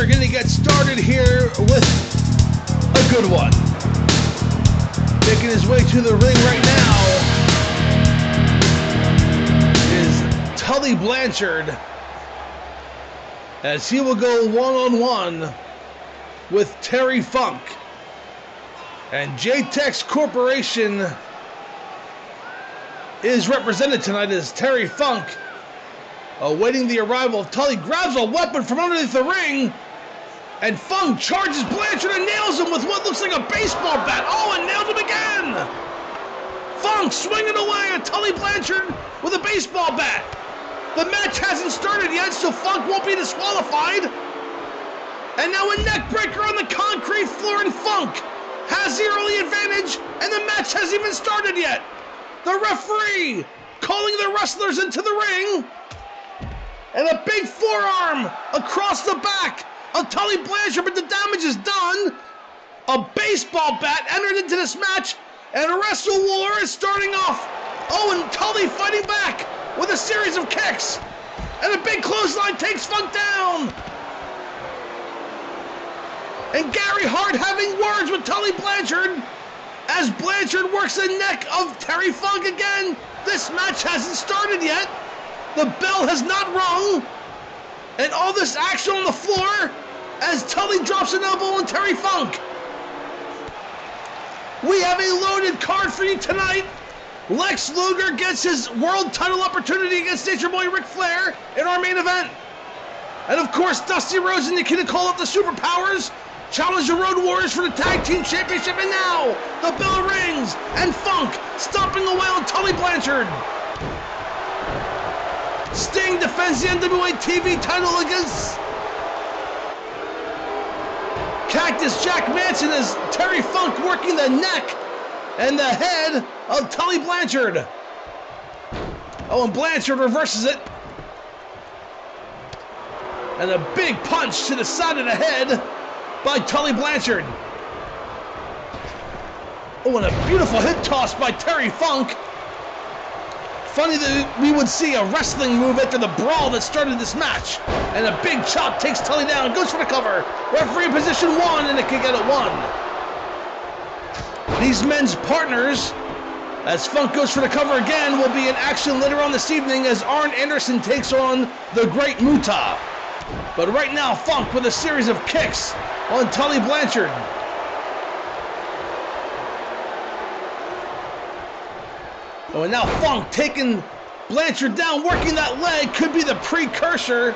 are going to get started here with a good one. Making his way to the ring right now is Tully Blanchard, as he will go one-on-one with Terry Funk. And J-Tex Corporation is represented tonight as Terry Funk, awaiting the arrival of Tully. Grabs a weapon from underneath the ring, and Funk charges Blanchard and nails him with what looks like a baseball bat. Oh, and nailed him again! Funk swinging away at Tully Blanchard with a baseball bat. The match hasn't started yet, so Funk won't be disqualified. And now a neck breaker on the concrete floor, and Funk has the early advantage, and the match hasn't even started yet. The referee calling the wrestlers into the ring, and a big forearm across the back of Tully Blanchard, but the damage is done. A baseball bat entered into this match, and a Wrestle War is starting off. Oh, and Tully fighting back with a series of kicks, and a big clothesline takes Funk down. And Gary Hart having words with Tully Blanchard as Blanchard works the neck of Terry Funk again. This match hasn't started yet. The bell has not rung. And all this action on the floor as Tully drops an elbow on Terry Funk. We have a loaded card for you tonight. Lex Luger gets his world title opportunity against Nature Boy Ric Flair in our main event. And of course, Dusty Rhodes and the Kid call up the Superpowers, challenge the Road Warriors for the Tag Team Championship, and now the bell rings, and Funk stomping away on Tully Blanchard. Sting defends the NWA TV title against Cactus Jack Manson as Terry Funk working the neck and the head of Tully Blanchard. Oh, and Blanchard reverses it. And a big punch to the side of the head by Tully Blanchard. Oh, and a beautiful hip toss by Terry Funk. Funny that we would see a wrestling move after the brawl that started this match. And a big chop takes Tully down, goes for the cover. Referee in position 1, and it can get it 1. These men's partners, as Funk goes for the cover again, will be in action later on this evening as Arn Anderson takes on the Great Muta. But right now, Funk with a series of kicks on Tully Blanchard. Oh, and now Funk taking Blanchard down, working that leg, could be the precursor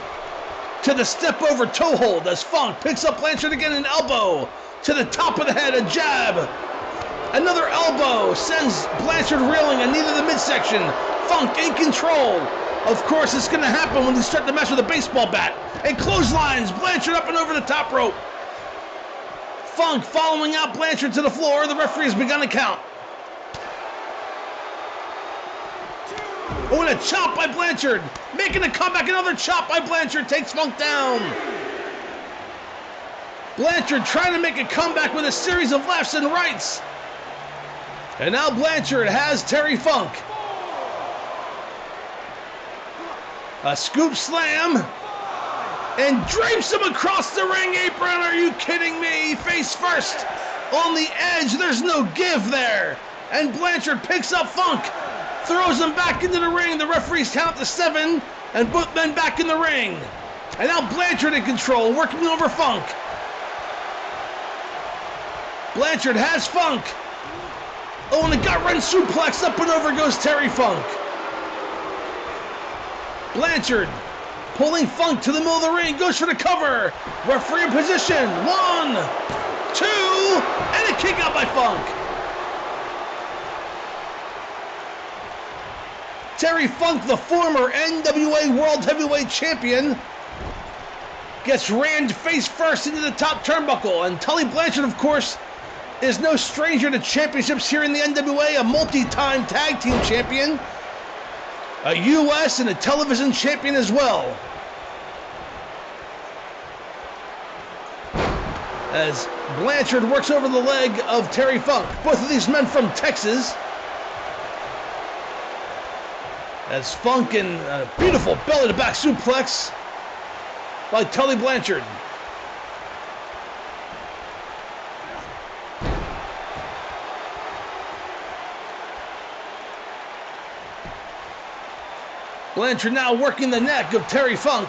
to the step over toe hold as Funk picks up Blanchard again, an elbow to the top of the head, a jab. Another elbow sends Blanchard reeling, a knee to the midsection. Funk in control. Of course, it's going to happen when you start the match with a baseball bat. And clotheslines Blanchard up and over the top rope. Funk following out Blanchard to the floor. The referee has begun to count. Oh, and a chop by Blanchard. Making a comeback. Another chop by Blanchard takes Funk down. Blanchard trying to make a comeback with a series of lefts and rights. And now Blanchard has Terry Funk. A scoop slam. And drapes him across the ring apron. Are you kidding me? Face first on the edge. There's no give there. And Blanchard picks up Funk. Throws him back into the ring. The referees count to 7. And both men back in the ring. And now Blanchard in control, working over Funk. Blanchard has Funk. Oh, and a gut-wrench suplex. Up and over goes Terry Funk. Blanchard pulling Funk to the middle of the ring. Goes for the cover. Referee in position. 1, 2, and a kick out by Funk. Terry Funk, the former NWA World Heavyweight Champion, gets rammed face first into the top turnbuckle. And Tully Blanchard, of course, is no stranger to championships here in the NWA, a multi-time tag team champion, a US and a television champion as well. As Blanchard works over the leg of Terry Funk. Both of these men from Texas. As Funk and a beautiful belly-to-back suplex by Tully Blanchard. Blanchard now working the neck of Terry Funk.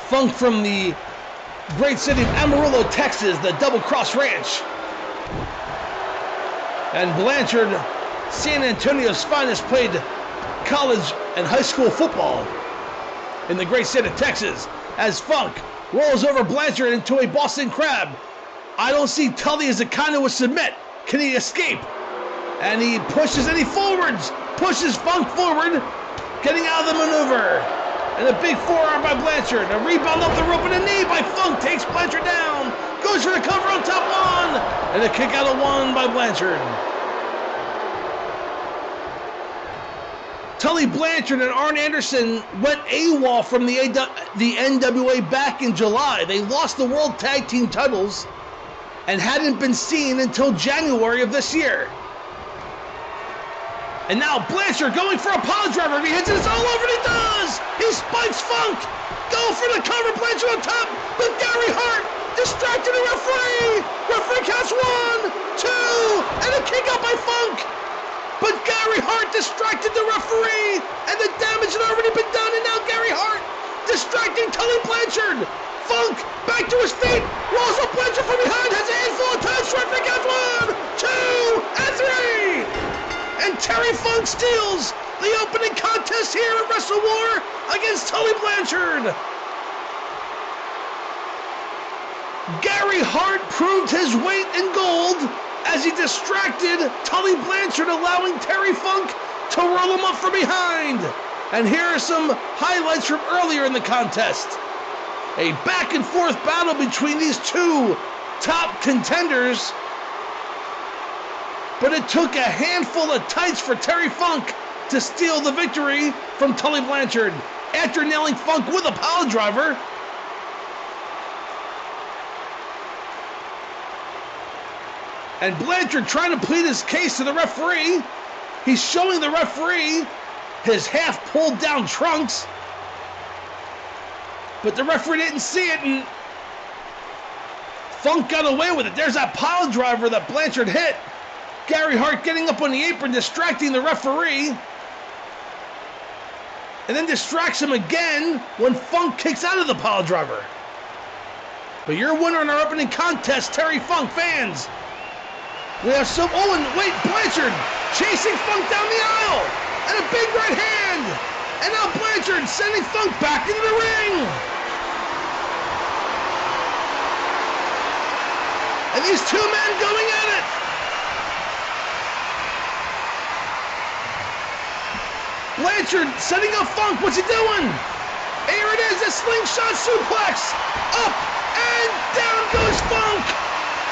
Funk from the great city of Amarillo, Texas, the Double Cross Ranch. And Blanchard, San Antonio's finest, played college and high school football in the great state of Texas. As Funk rolls over Blanchard into a Boston Crab. I don't see Tully as the kind who would submit. Can he escape? And he pushes and he forwards. Pushes Funk forward, getting out of the maneuver. And a big forearm by Blanchard. A rebound off the rope and a knee by Funk takes Blanchard down. Goes for the cover on top one. And a kick out of one by Blanchard. Tully Blanchard and Arn Anderson went AWOL from the NWA back in July. They lost the World Tag Team titles and hadn't been seen until January of this year. And now Blanchard going for a pile driver. If he hits it, it's all over, and he does! He spikes Funk! Go for the cover, Blanchard on top, but Gary Hart distracted the referee! Referee counts 1, 2, and a kick out by Funk! But Gary Hart distracted the referee, and the damage had already been done, and now Gary Hart distracting Tully Blanchard! Funk back to his feet, rolls up Blanchard from behind, has a handful of touch, referee counts 1, 2, and 3! And Terry Funk steals the opening contest here at Wrestle War against Tully Blanchard. Gary Hart proved his weight in gold as he distracted Tully Blanchard, allowing Terry Funk to roll him up from behind. And here are some highlights from earlier in the contest. A back and forth battle between these two top contenders. But it took a handful of tights for Terry Funk to steal the victory from Tully Blanchard after nailing Funk with a pile driver. And Blanchard trying to plead his case to the referee. He's showing the referee his half pulled down trunks. But the referee didn't see it, and Funk got away with it. There's that pile driver that Blanchard hit. Gary Hart getting up on the apron, distracting the referee. And then distracts him again when Funk kicks out of the pile driver. But your winner in our opening contest, Terry Funk fans. We have some, oh, and wait, Blanchard chasing Funk down the aisle. And a big right hand. And now Blanchard sending Funk back into the ring. And these two men going at it. Blanchard setting up Funk. What's he doing? Here it is, a slingshot suplex. Up and down goes Funk.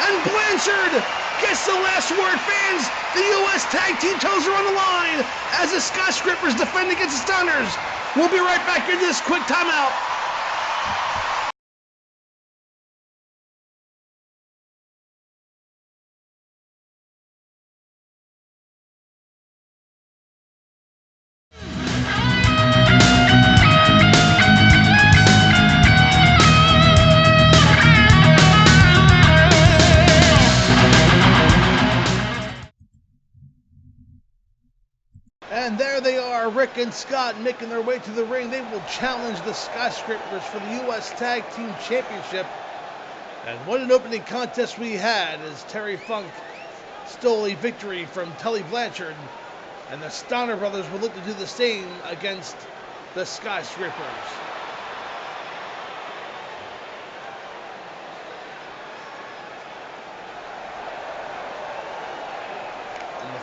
And Blanchard gets the last word, fans. The U.S. Tag Team titles are on the line as the Skyscrapers defend against the Steiners. We'll be right back into this quick timeout. And there they are, Rick and Scott making their way to the ring. They will challenge the Skyscrapers for the U.S. Tag Team Championship. And what an opening contest we had as Terry Funk stole a victory from Tully Blanchard. And the Steiner brothers will look to do the same against the Skyscrapers.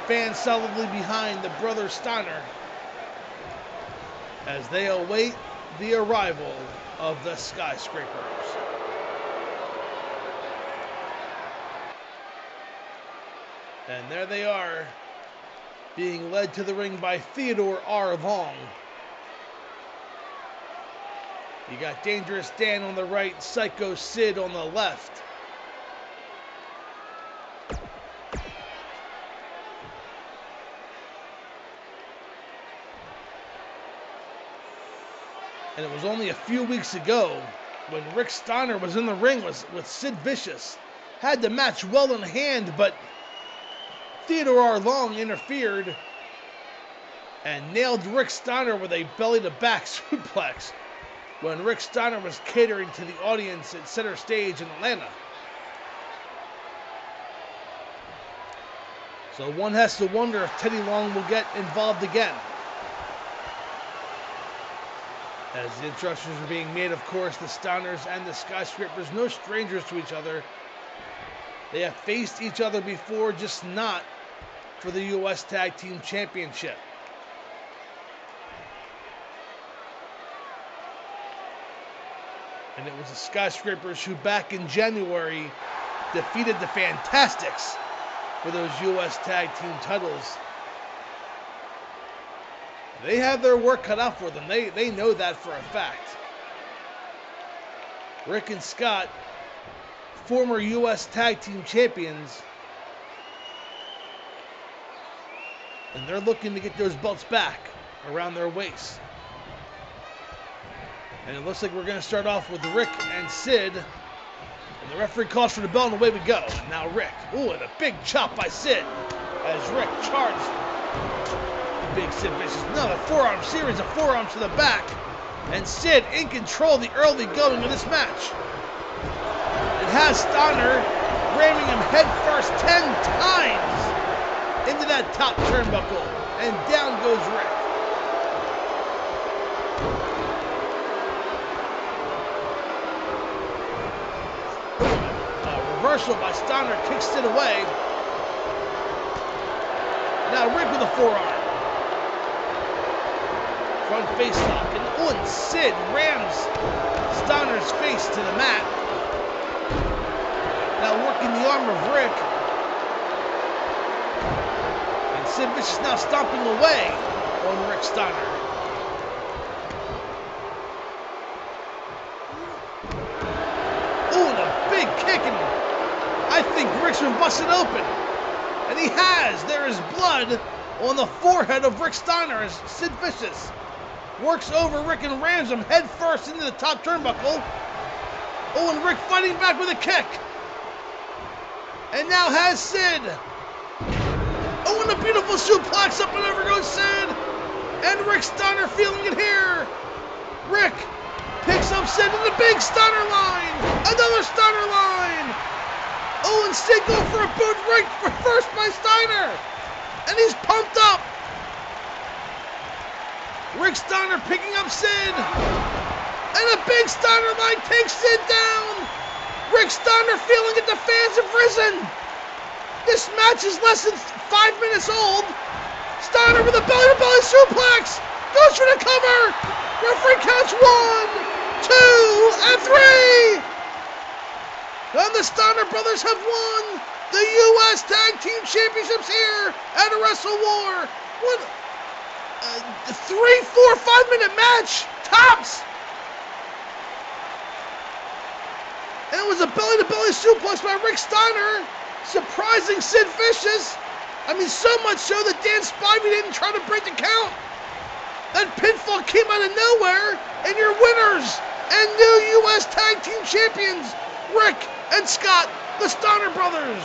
Fans solidly behind the brothers Steiner as they await the arrival of the Skyscrapers. And there they are, being led to the ring by Theodore R. Long. You got Dangerous Dan on the right, Psycho Sid on the left. And it was only a few weeks ago when Rick Steiner was in the ring with Sid Vicious, had the match well in hand, but Theodore R. Long interfered and nailed Rick Steiner with a belly-to-back suplex when Rick Steiner was catering to the audience at Center Stage in Atlanta. So one has to wonder if Teddy Long will get involved again. As the introductions are being made, of course, the Steiners and the Skyscrapers, no strangers to each other. They have faced each other before, just not for the U.S. Tag Team Championship. And it was the Skyscrapers who back in January defeated the Fantastics for those U.S. Tag Team titles. They have their work cut out for them. They know that for a fact. Rick and Scott, former U.S. Tag Team champions, and they're looking to get those belts back around their waists. And it looks like we're going to start off with Rick and Sid. And the referee calls for the bell, and away we go. And now Rick. Ooh, and a big chop by Sid as Rick charged big Sid Vicious. Another forearm series of forearms to the back. And Sid in control of the early going of this match. It has Steiner ramming him head first 10 times into that top turnbuckle. And down goes Rick. Reversal by Steiner kicks Sid away. Now Rick with a forearm. Front face lock. And Sid rams Steiner's face to the mat. Now working the arm of Rick. And Sid Vicious now stomping away on Rick Steiner. Ooh, and a big kick, and I think Rick's been busted open. And he has. There is blood on the forehead of Rick Steiner as Sid Vicious works over Rick and rams him head first into the top turnbuckle. Oh, and Rick fighting back with a kick. And now has Sid. Oh, and a beautiful suplex up and over goes Sid. And Rick Steiner feeling it here. Rick picks up Sid in the big Steiner line. Another Steiner line. Oh, and Sid go for a boot right first by Steiner. And he's pumped up. Rick Steiner picking up Sid. And a big Steiner line takes Sid down. Rick Steiner feeling it. The fans have risen. This match is less than 5 minutes old. Steiner with a belly-to-belly suplex. Goes for the cover. Referee counts 1, 2, and 3. And the Steiner brothers have won the U.S. Tag Team Championships here at Wrestle War. What a 3, 4, 5 minute match, tops. And it was a belly-to-belly suplex by Rick Steiner, surprising Sid Vicious. I mean, so much so that Dan Spivey didn't try to break the count. That pinfall came out of nowhere, and your winners and new U.S. Tag Team Champions, Rick and Scott, the Steiner brothers.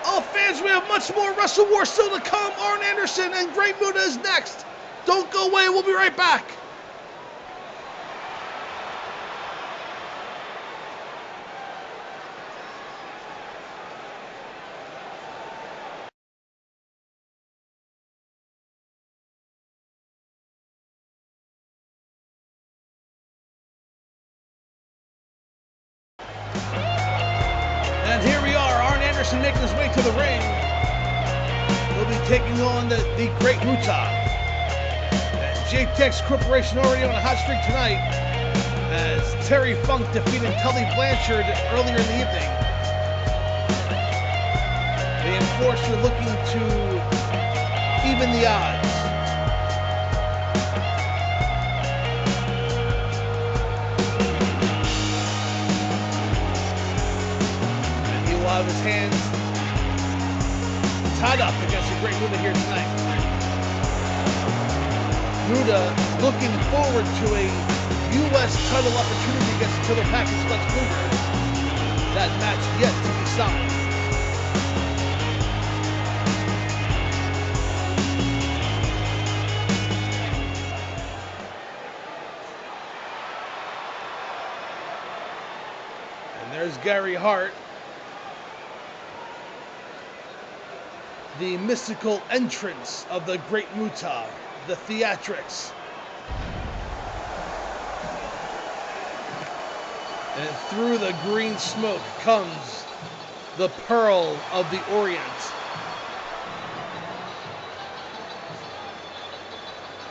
Oh, fans, we have much more Wrestle War still to come. Arn Anderson and Great Muta is next. Don't go away. We'll be right back. And here we are, Arn Anderson making his way to the ring. He'll be taking on the Great Muta. And JTX Corporation already on a hot streak tonight as Terry Funk defeated Tully Blanchard earlier in the evening. The Enforcer looking to even the odds. Have his hands tied up against the Great Muta here tonight. Muta looking forward to a U.S. title opportunity against the Killer Package Lex Luger. That match yet to be signed. And there's Gary Hart. The mystical entrance of the Great Muta, the theatrics. And through the green smoke comes the Pearl of the Orient.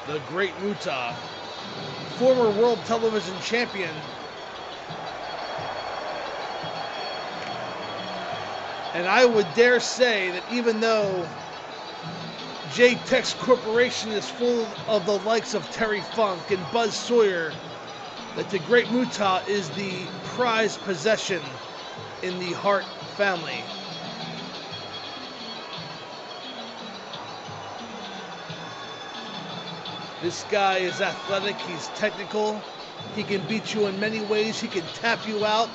The Great Muta, former World Television Champion. And I would dare say that even though J-Tex Corporation is full of the likes of Terry Funk and Buzz Sawyer, that the Great Muta is the prized possession in the Hart family. This guy is athletic, he's technical, he can beat you in many ways, he can tap you out.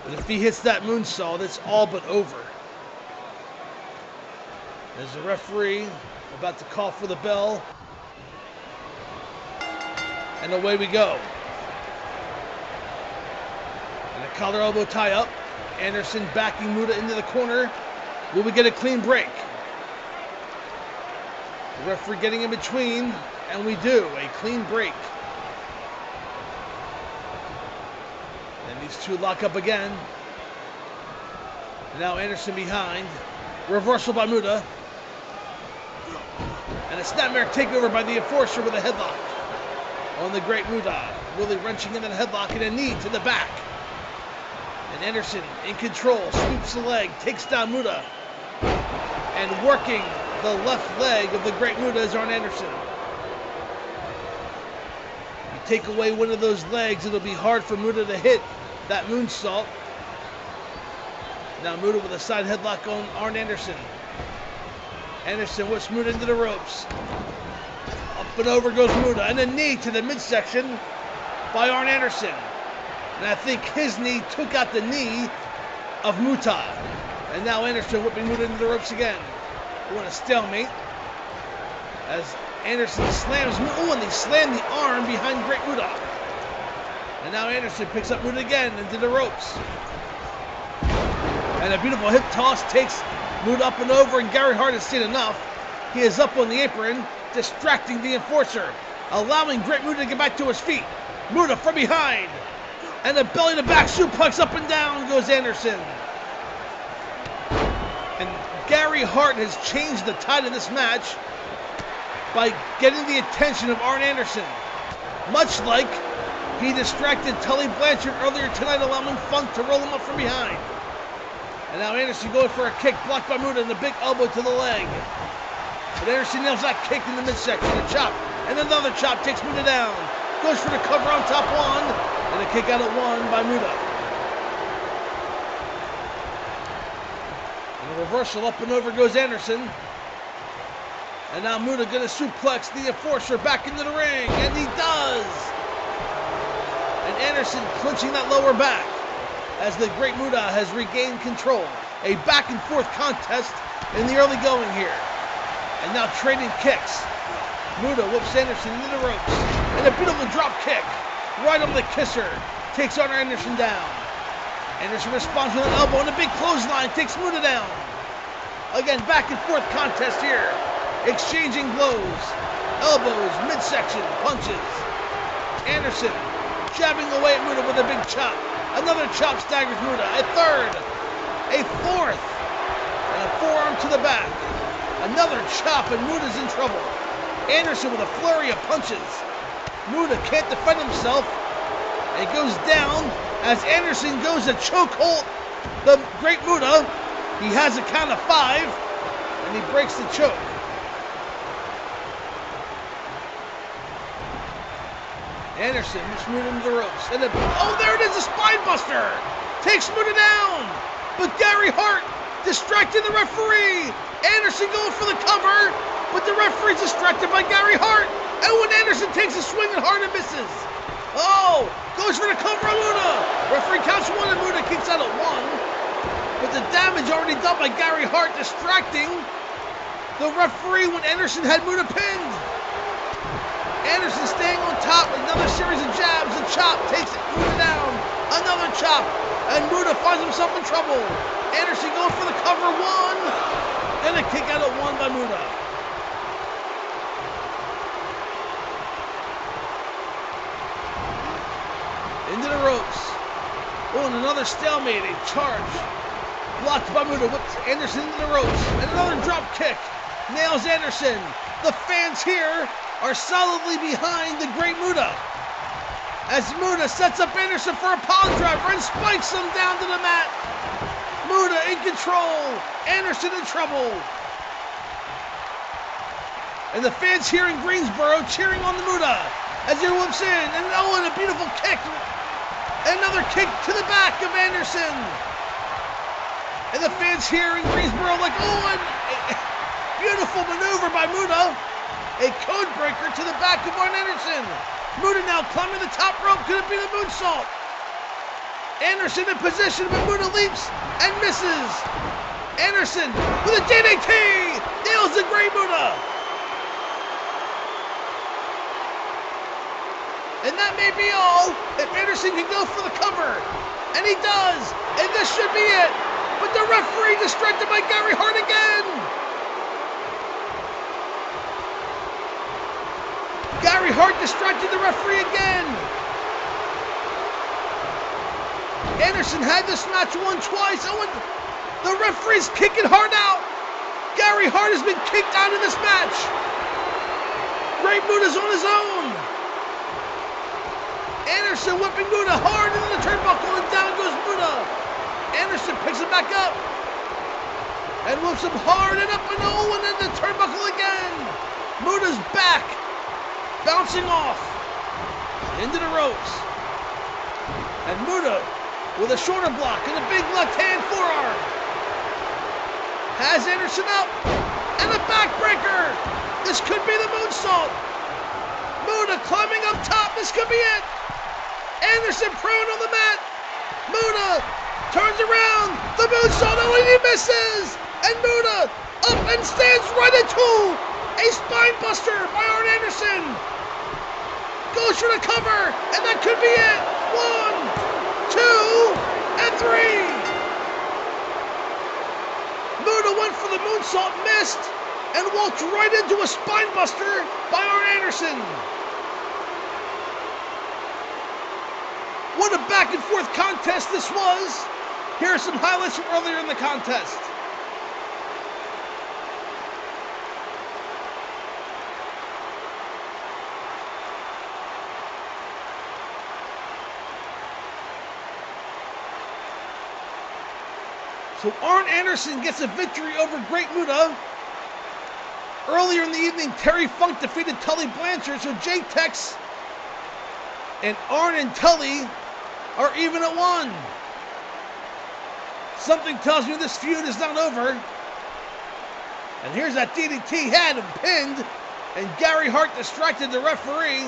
But if he hits that moonsault, it's all but over. There's the referee about to call for the bell. And away we go. And a collar elbow tie up. Anderson backing Muta into the corner. Will we get a clean break? The referee getting in between. And we do. A clean break. And these two lock up again. And now Anderson behind. Reversal by Muta. And a snapmare takeover by the Enforcer with a headlock on the Great Muta. Really wrenching in that headlock and a knee to the back. And Anderson in control, sweeps the leg, takes down Muta. And working the left leg of the Great Muta is Arn Anderson. You take away one of those legs, it'll be hard for Muta to hit that moonsault. Now Muta with a side headlock on Arn Anderson. Anderson whips Muta into the ropes. Up and over goes Muta, and a knee to the midsection by Arn Anderson. And I think his knee took out the knee of Muta. And now Anderson whipping Muta into the ropes again. We want a stalemate. As Anderson slams Muta, and they slam the arm behind Great Muta. And now Anderson picks up Muta again into the ropes. And a beautiful hip toss takes Muta up and over, and Gary Hart has seen enough. He is up on the apron, distracting the Enforcer, allowing Great Muta to get back to his feet. Muta from behind, and a belly-to-back suplex up and down goes Anderson. And Gary Hart has changed the tide of this match by getting the attention of Arn Anderson, much like he distracted Tully Blanchard earlier tonight, allowing Funk to roll him up from behind. And now Anderson going for a kick, blocked by Muta, and a big elbow to the leg. But Anderson nails that kick in the midsection, a chop, and another chop takes Muta down. Goes for the cover on top one, and a kick out at one by Muta. And a reversal, up and over goes Anderson. And now Muta gonna suplex the Enforcer back into the ring, and he does! And Anderson clinching that lower back, as the Great Muta has regained control. A back and forth contest in the early going here. And now trading kicks. Muta whips Anderson into the ropes. And a beautiful drop kick right on the kisser. Takes Arn Anderson down. Anderson responds with an elbow, and a big clothesline takes Muta down. Again, back and forth contest here. Exchanging blows. Elbows, midsection, punches. Anderson jabbing away at Muta with a big chop. Another chop staggers Muta. A third. A fourth. And a forearm to the back. Another chop, and Muta's in trouble. Anderson with a flurry of punches. Muta can't defend himself. It goes down as Anderson goes to chokehold the Great Muta. He has a count of 5, and he breaks the choke. Anderson moves Muta into the ropes. And oh, there it is, a spine buster! Takes Muta down! But Gary Hart distracting the referee! Anderson going for the cover, but the referee's distracted by Gary Hart. And when Anderson takes a swing and Hart misses. Oh, goes for the cover on Muta. Referee counts 1 and Muta keeps out at 1. But the damage already done by Gary Hart distracting the referee when Anderson had Muta pinned. Anderson staying on top, another series of jabs, and chop takes Muta down. Another chop, and Muta finds himself in trouble. Anderson goes for the cover 1, and a kick out at 1 by Muta. Into the ropes. Oh, and another stalemate, a charge. Blocked by Muta, whips Anderson into the ropes. And another drop kick. Nails Anderson. The fans here are solidly behind the Great Muta. As Muta sets up Anderson for a pile driver and spikes him down to the mat. Muta in control. Anderson in trouble. And the fans here in Greensboro cheering on the Muta as he whips in. And oh, and a beautiful kick. Another kick to the back of Anderson. And the fans here in Greensboro like, oh, and a beautiful maneuver by Muta. A code breaker to the back of Arn Anderson. Muta now climbing the top rope. Could it be the moonsault? Anderson in position, but Muta leaps and misses. Anderson with a DDT. Nails the Great Muta. And that may be all if Anderson can go for the cover. And he does. And this should be it. But the referee distracted by Gary Hart again. Gary Hart distracted the referee again. Anderson had this match won twice. Oh, and the referee's kicking Hart out. Gary Hart has been kicked out of this match. Great Muta's on his own. Anderson whipping Muta hard into the turnbuckle, and down goes Muta. Anderson picks him back up and whips him hard and up and oh, and then the turnbuckle again. Muta's back, bouncing off into the ropes. And Muta with a shoulder block and a big left hand forearm. Has Anderson up and a backbreaker. This could be the moonsault. Muta climbing up top. This could be it. Anderson prone on the mat. Muta turns around. The moonsault, oh, and he misses. And Muta up and stands right into a spine buster by Arn Anderson. Goes for the cover, and that could be it. 1, 2, and 3. Muta went for the moonsault, missed, and walked right into a spine buster by Arn Anderson. What a back and forth contest this was. Here are some highlights from earlier in the contest. So Arn Anderson gets a victory over Great Muta. Earlier in the evening, Terry Funk defeated Tully Blanchard, so J-Tex and Arn and Tully are even at 1. Something tells me this feud is not over. And here's that DDT, had him pinned, and Gary Hart distracted the referee.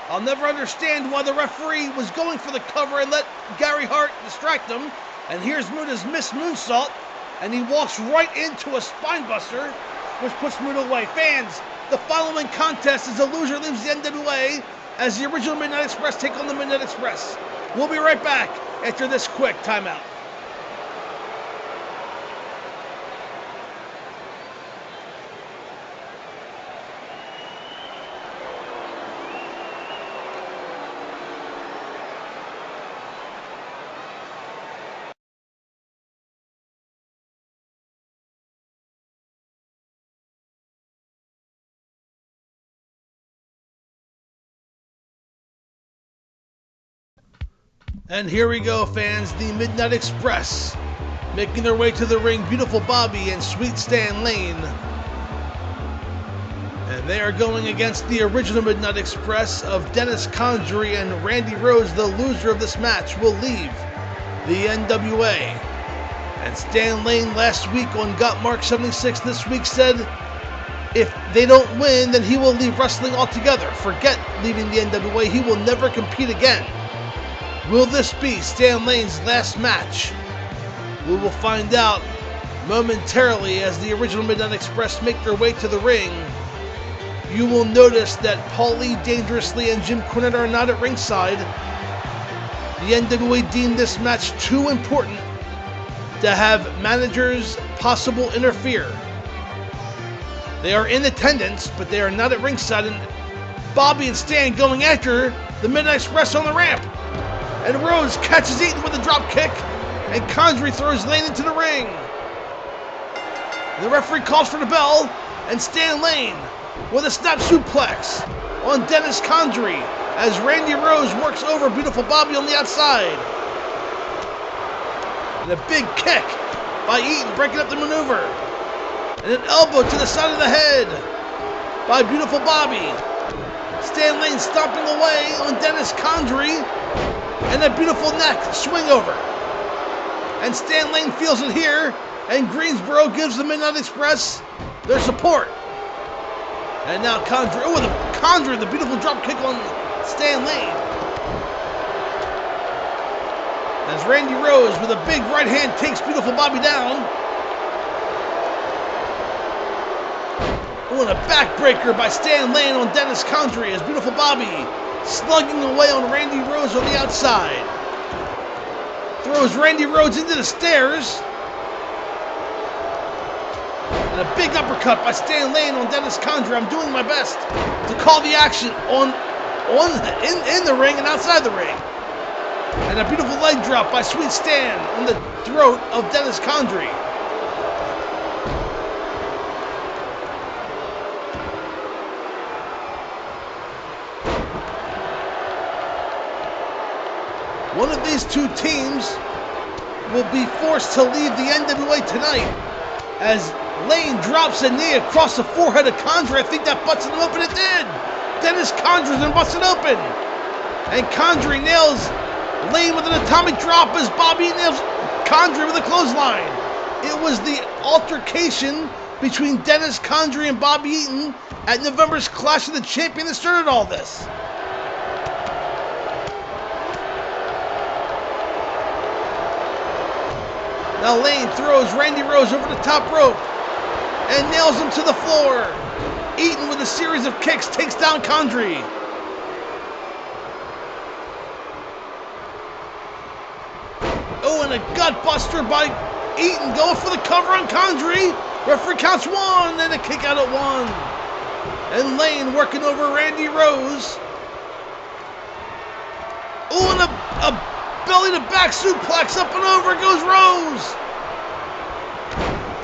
I'll never understand why the referee was going for the cover and let Gary Hart distract him. And here's Muta's missed moonsault, and he walks right into a spine buster, which puts Muta away. Fans, the following contest is a loser leaves the NWA as the original Midnight Express take on the Midnight Express. We'll be right back after this quick timeout. And here we go, fans, the Midnight Express, making their way to the ring, Beautiful Bobby and Sweet Stan Lane. And they are going against the original Midnight Express of Dennis Condrey and Randy Rose. The loser of this match will leave the NWA. And Stan Lane last week on Gotmark76 this week said if they don't win, then he will leave wrestling altogether. Forget leaving the NWA. He will never compete again. Will this be Stan Lane's last match? We will find out momentarily as the original Midnight Express make their way to the ring. You will notice that Paulie Dangerously and Jim Cornette are not at ringside. The NWA deemed this match too important to have managers possible interfere. They are in attendance, but they are not at ringside, and Bobby and Stan going after the Midnight Express on the ramp. And Rose catches Eaton with a drop kick, and Condrey throws Lane into the ring. The referee calls for the bell, and Stan Lane with a snap suplex on Dennis Condrey as Randy Rose works over beautiful Bobby on the outside. And a big kick by Eaton, breaking up the maneuver. And an elbow to the side of the head by beautiful Bobby. Stan Lane stomping away on Dennis Condrey, and a beautiful neck swing over. And Stan Lane feels it here, and Greensboro gives the Midnight Express their support. And now Condrey, the beautiful drop kick on Stan Lane. As Randy Rose with a big right hand takes beautiful Bobby down. And a backbreaker by Stan Lane on Dennis Condrey as beautiful Bobby slugging away on Randy Rose on the outside. Throws Randy Rose into the stairs. And a big uppercut by Stan Lane on Dennis Condrey. I'm doing my best to call the action in the ring and outside the ring. And a beautiful leg drop by Sweet Stan on the throat of Dennis Condrey. One of these two teams will be forced to leave the NWA tonight as Lane drops a knee across the forehead of Condrey. I think that busted him open. It did. Dennis Condrey's been busted open. And Condrey nails Lane with an atomic drop as Bobby nails Condrey with a clothesline. It was the altercation between Dennis Condrey and Bobby Eaton at November's Clash of the Champion that started all this. Now Lane throws Randy Rose over the top rope and nails him to the floor. Eaton with a series of kicks takes down Condrey. Oh, and a gut buster by Eaton going for the cover on Condrey. Referee counts one and a kick out at one. And Lane working over Randy Rose. Oh, and a belly to back suplex, up and over goes Rose.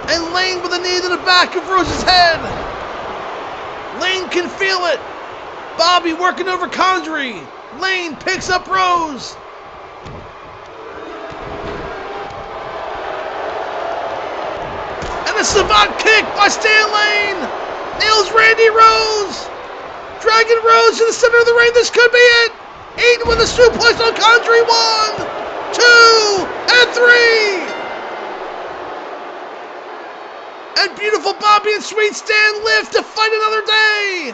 And Lane with a knee to the back of Rose's head. Lane can feel it. Bobby working over Condrey. Lane picks up Rose. And a savant kick by Stan Lane. Nails Randy Rose. Dragging Rose to the center of the ring. This could be it. Eaton with a suplex on Condrey. 1, 2, and 3. And beautiful Bobby and Sweet Stan live to fight another day.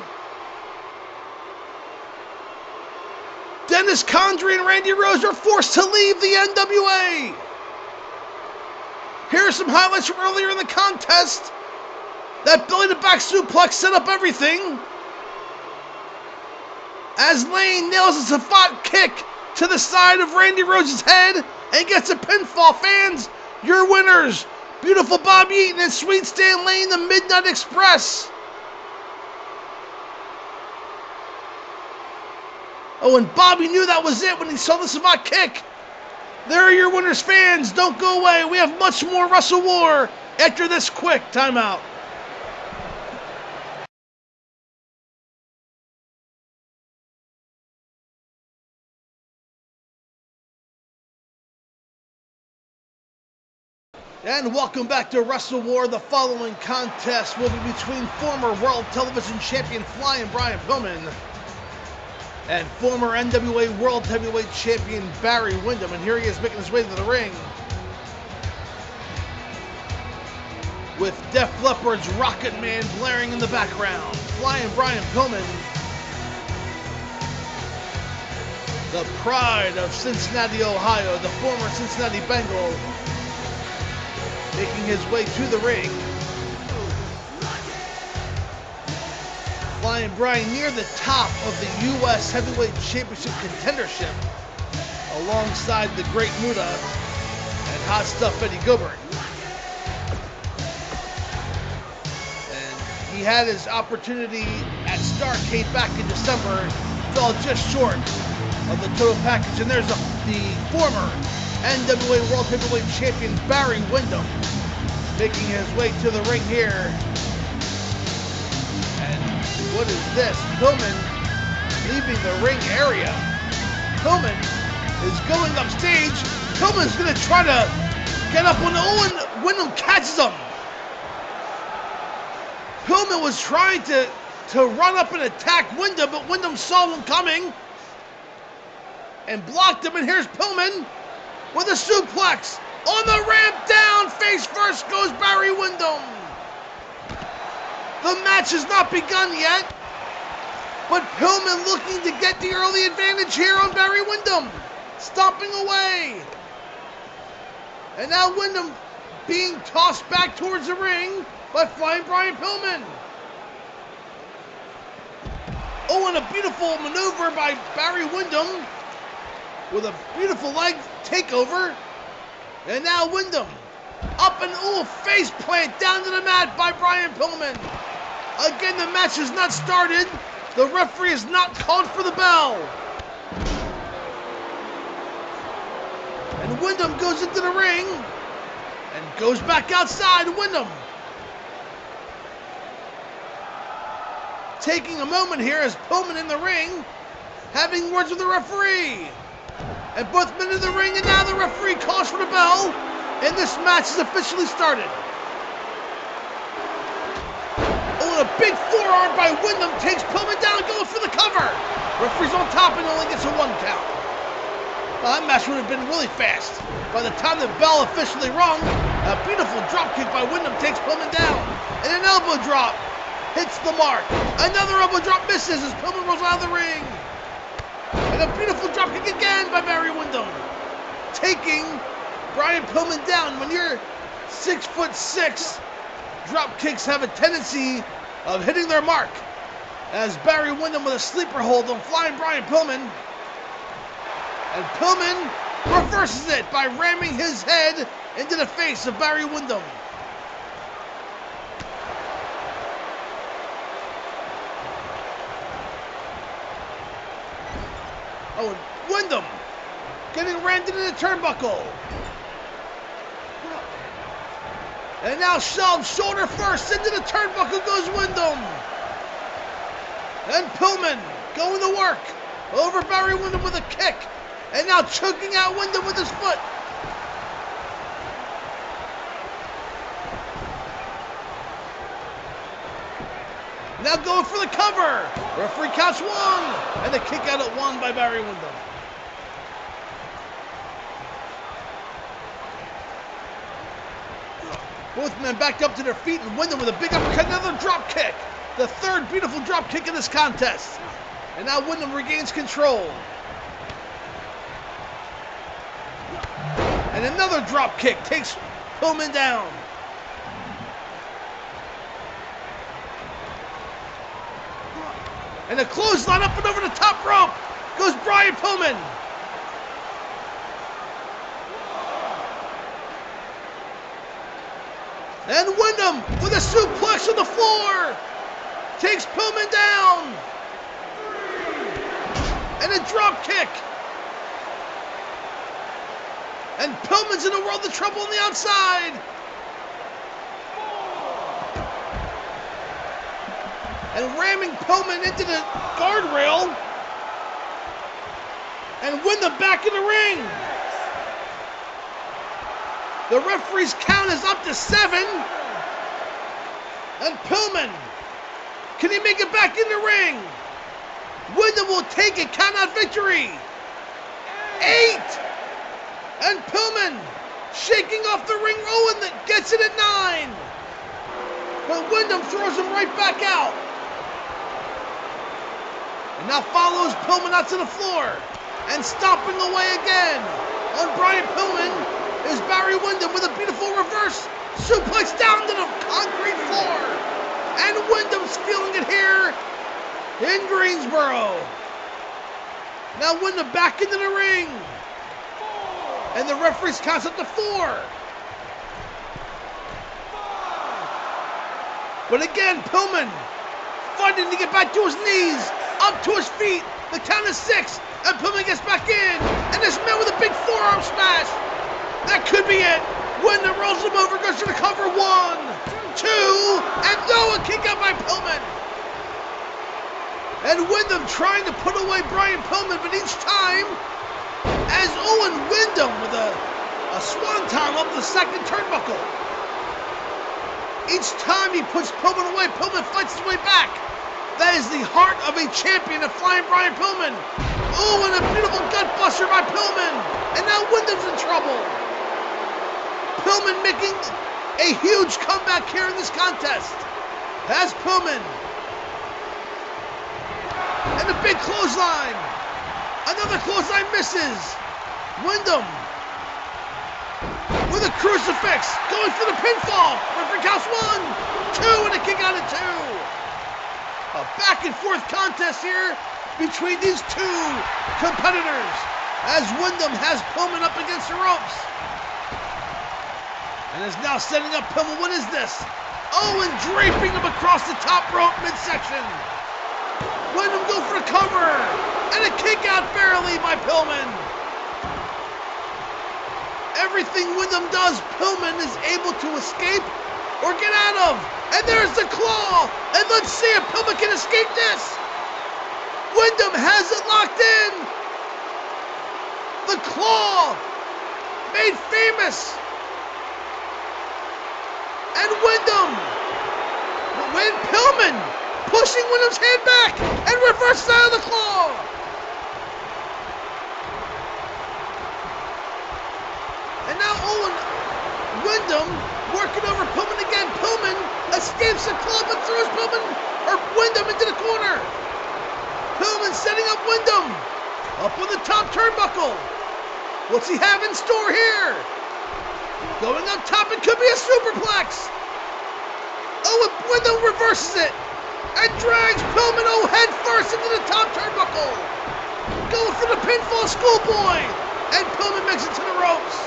Dennis Condrey and Randy Rose are forced to leave the NWA. Here are some highlights from earlier in the contest. That belly to back suplex set up everything. As Lane nails a savant kick to the side of Randy Rose's head and gets a pinfall. Fans, your winners, beautiful Bobby Eaton and Sweet Stan Lane, the Midnight Express. Oh, and Bobby knew that was it when he saw the savant kick. There are your winners, fans. Don't go away. We have much more Wrestle War after this quick timeout. And welcome back to Wrestle War. The following contest will be between former World Television Champion Flyin Brian Pillman and former NWA World Heavyweight Champion Barry Windham. And here he is making his way to the ring with Def Leppard's Rocket Man blaring in the background. Flyin Brian Pillman, the pride of Cincinnati, Ohio, the former Cincinnati Bengal, making his way to the ring. Flyin Brian near the top of the U.S. Heavyweight Championship contendership alongside the Great Muta and Hot Stuff Eddie Gilbert. And he had his opportunity at Starrcade back in December, fell just short of the total package. And there's the former NWA World Heavyweight Champion Barry Windham making his way to the ring here. And what is this? Pillman leaving the ring area. Pillman is going upstage. Pillman's going to try to get up when Windham catches him. Pillman was trying to run up and attack Windham, but Windham saw him coming and blocked him. And here's Pillman with a suplex. On the ramp down, face first goes Barry Windham. The match has not begun yet, but Pillman looking to get the early advantage here on Barry Windham. Stomping away. And now Windham being tossed back towards the ring by Flyin Brian Pillman. Oh, and a beautiful maneuver by Barry Windham with a beautiful leg takeover. And now Windham up and face plant down to the mat by Brian Pillman. Again, the match has not started. The referee has not called for the bell. And Windham goes into the ring and goes back outside. Windham taking a moment here as Pillman in the ring having words with the referee. And both men in the ring, and now the referee calls for the bell, and this match is officially started. Oh, and a big forearm by Windham takes Pillman down, going for the cover. Referee's on top and only gets a 1 count. Well, that match would have been really fast. By the time the bell officially rung, a beautiful drop kick by Windham takes Pillman down, and an elbow drop hits the mark. Another elbow drop misses as Pillman rolls out of the ring. And a beautiful dropkick again by Barry Windham, taking Brian Pillman down. When you're 6'6", drop kicks have a tendency of hitting their mark. As Barry Windham with a sleeper hold on Flyin Brian Pillman. And Pillman reverses it by ramming his head into the face of Barry Windham. Oh, and Windham getting rammed into the turnbuckle. And now shoved shoulder first into the turnbuckle goes Windham. And Pillman going to work over Barry Windham with a kick. And now choking out Windham with his foot. Now going for the cover. Referee counts 1. And the kick out at 1 by Barry Windham. Both men backed up to their feet, and Windham with a big uppercut, another drop kick. The third beautiful drop kick in this contest. And now Windham regains control. And another drop kick takes Pillman down. And a clothesline up and over the top rope goes Brian Pillman. And Windham with a suplex on the floor takes Pillman down. And a drop kick. And Pillman's in a world of trouble on the outside. And ramming Pillman into the guardrail. And Windham back in the ring. The referee's count is up to 7. And Pillman, can he make it back in the ring? Windham will take a count-out victory. 8. And Pillman shaking off the ring. Owen that gets it at 9. But Windham throws him right back out. And now follows Pillman out to the floor. And stomping away again on Brian Pillman is Barry Windham with a beautiful reverse suplex down to the concrete floor. And Wyndham's feeling it here in Greensboro. Now Windham back into the ring. And the referees counts up to 4. But again, Pillman fighting to get back to his knees, up to his feet. The count is 6, and Pillman gets back in. And is met with a big forearm smash. That could be it. Windham rolls him over, goes to the cover. 1, 2, and no, a kick out by Pillman. And Windham trying to put away Brian Pillman, but each time, as Owen Windham with a swanton up the second turnbuckle. Each time he puts Pillman away, Pillman fights his way back. That is the heart of a champion, of Flying Brian Pillman. Oh, and a beautiful gut buster by Pillman. And now Wyndham's in trouble. Pillman making a huge comeback here in this contest. Has Pillman. And a big clothesline. Another clothesline misses. Windham with a crucifix, going for the pinfall. Referee counts 1, 2, and a kick out at 2. A back and forth contest here between these two competitors as Windham has Pillman up against the ropes. And is now setting up Pillman. What is this? Oh, and draping him across the top rope midsection. Windham go for the cover. And a kick out barely by Pillman. Everything Windham does, Pillman is able to escape or get out of. And there's the claw. And let's see if Pillman can escape this. Windham has it locked in. The claw made famous. And Windham, when Pillman pushing Wyndham's hand back and reverses out of the claw. And now Windham working over Pillman again. Pillman escapes the club and throws Windham into the corner. Pillman setting up Windham up on the top turnbuckle. What's he have in store here? Going up top, it could be a superplex. Oh, Windham reverses it and drags Pillman head first into the top turnbuckle. Going for the pinfall schoolboy, and Pillman makes it to the ropes.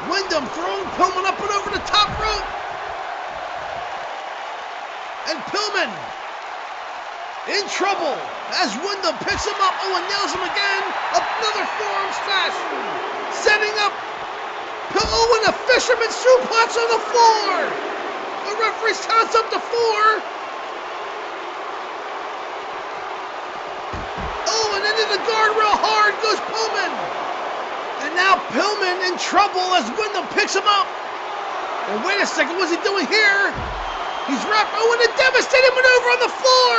Windham throwing Pillman up and over the top rope. And Pillman in trouble as Windham picks him up. Oh, and nails him again. Another forearm smash. Setting up Oh, and a fisherman suplex on the floor. The referee counts up to 4. Oh, and into the guardrail hard goes Pillman. And now Pillman in trouble as Windham picks him up. And wait a second, what's he doing here? He's wrapped. Oh, and a devastating maneuver on the floor.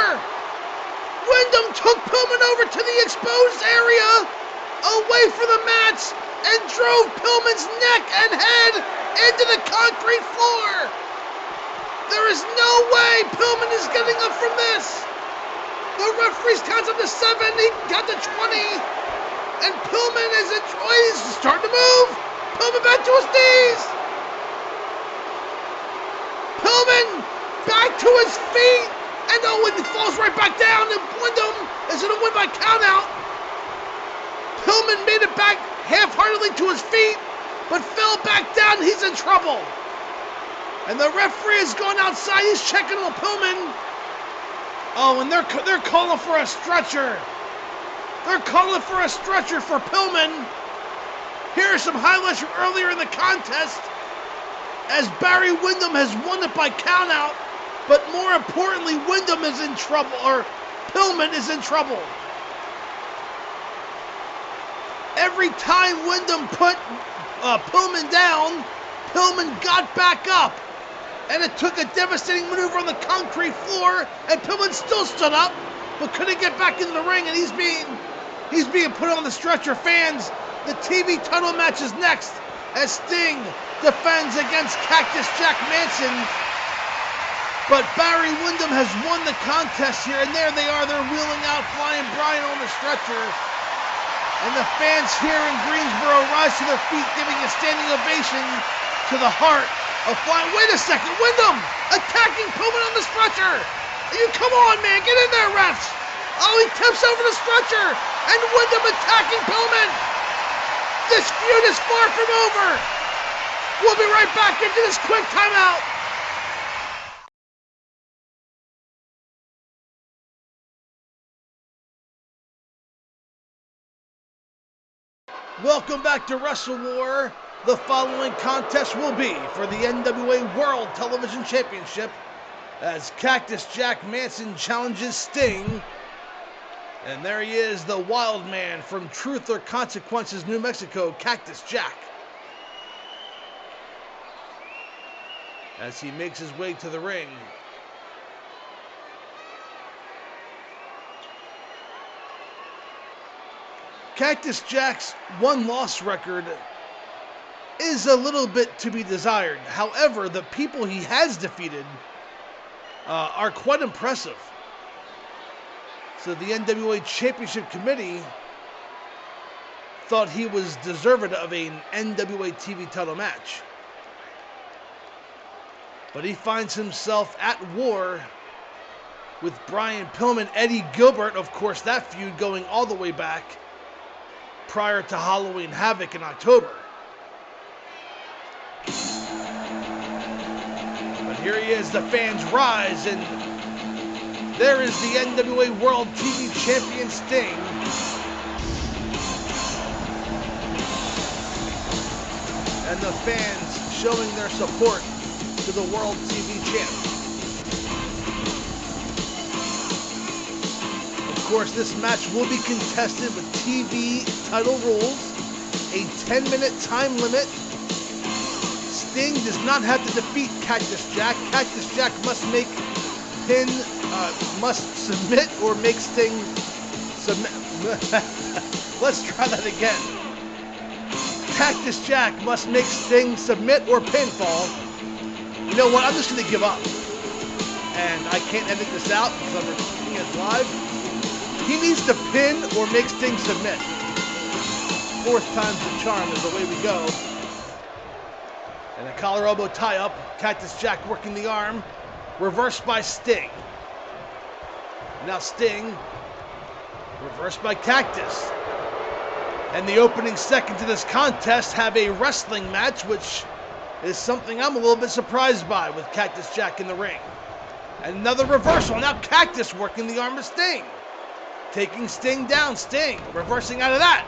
Windham took Pillman over to the exposed area, away from the mats, and drove Pillman's neck and head into the concrete floor. There is no way Pillman is getting up from this. The referee's counts up to 7. He got to 20. And Pillman is he's starting to move. Pillman back to his knees. Pillman back to his feet. And oh, and he falls right back down. And Windham is going to win by countout. Pillman made it back half-heartedly to his feet, but fell back down. He's in trouble. And the referee is going outside. He's checking on Pillman. Oh, and they're calling for a stretcher. They're calling for a stretcher for Pillman. Here are some highlights from earlier in the contest, as Barry Windham has won it by countout, but more importantly, Windham is in trouble, or Pillman is in trouble. every time Windham put Pillman down, Pillman got back up. And it took a devastating maneuver on the concrete floor, and Pillman still stood up, but couldn't get back into the ring, and he's being put on the stretcher. Fans, the TV title match is next, as Sting defends against Cactus Jack Manson. But Barry Windham has won the contest here, and there they are. They're wheeling out Flying Brian on the stretcher. And the fans here in Greensboro rise to their feet, giving a standing ovation to the heart of Flyin. Wait a second, Windham attacking Pillman on the stretcher. You come on, man, get in there, refs. Oh, he tips over the stretcher, and Windham attacking Pillman. This feud is far from over. We'll be right back into this quick timeout. Welcome back to Wrestle War. The following contest will be for the NWA World Television Championship, as Cactus Jack Manson challenges Sting. And there he is, the wild man from Truth or Consequences, New Mexico, Cactus Jack. As he makes his way to the ring. Cactus Jack's one-loss record is a little bit to be desired. However, the people he has defeated are quite impressive. So the NWA Championship Committee thought he was deserved of an NWA TV title match. But he finds himself at war with Brian Pillman, Eddie Gilbert. Of course, that feud going all the way back prior to Halloween Havoc in October. But here he is, the fans rise, and there is the NWA World TV Champion Sting. And the fans showing their support to the World TV Champ. Of course, this match will be contested with TV title rules, a 10-minute time limit. Sting does not have to defeat Cactus Jack. Cactus Jack must submit or make Sting submit. Let's try that again. Cactus Jack must make Sting submit or pinfall. You know what? I'm just going to give up. And I can't edit this out because I'm recording it live. He needs to pin or make Sting submit. Fourth time's the charm is the way we go. And a collar elbow tie-up. Cactus Jack working the arm. Reversed by Sting. Now Sting. Reversed by Cactus. And the opening second to this contest have a wrestling match, which is something I'm a little bit surprised by with Cactus Jack in the ring. And another reversal. Now Cactus working the arm of Sting. Taking Sting down. Sting reversing out of that.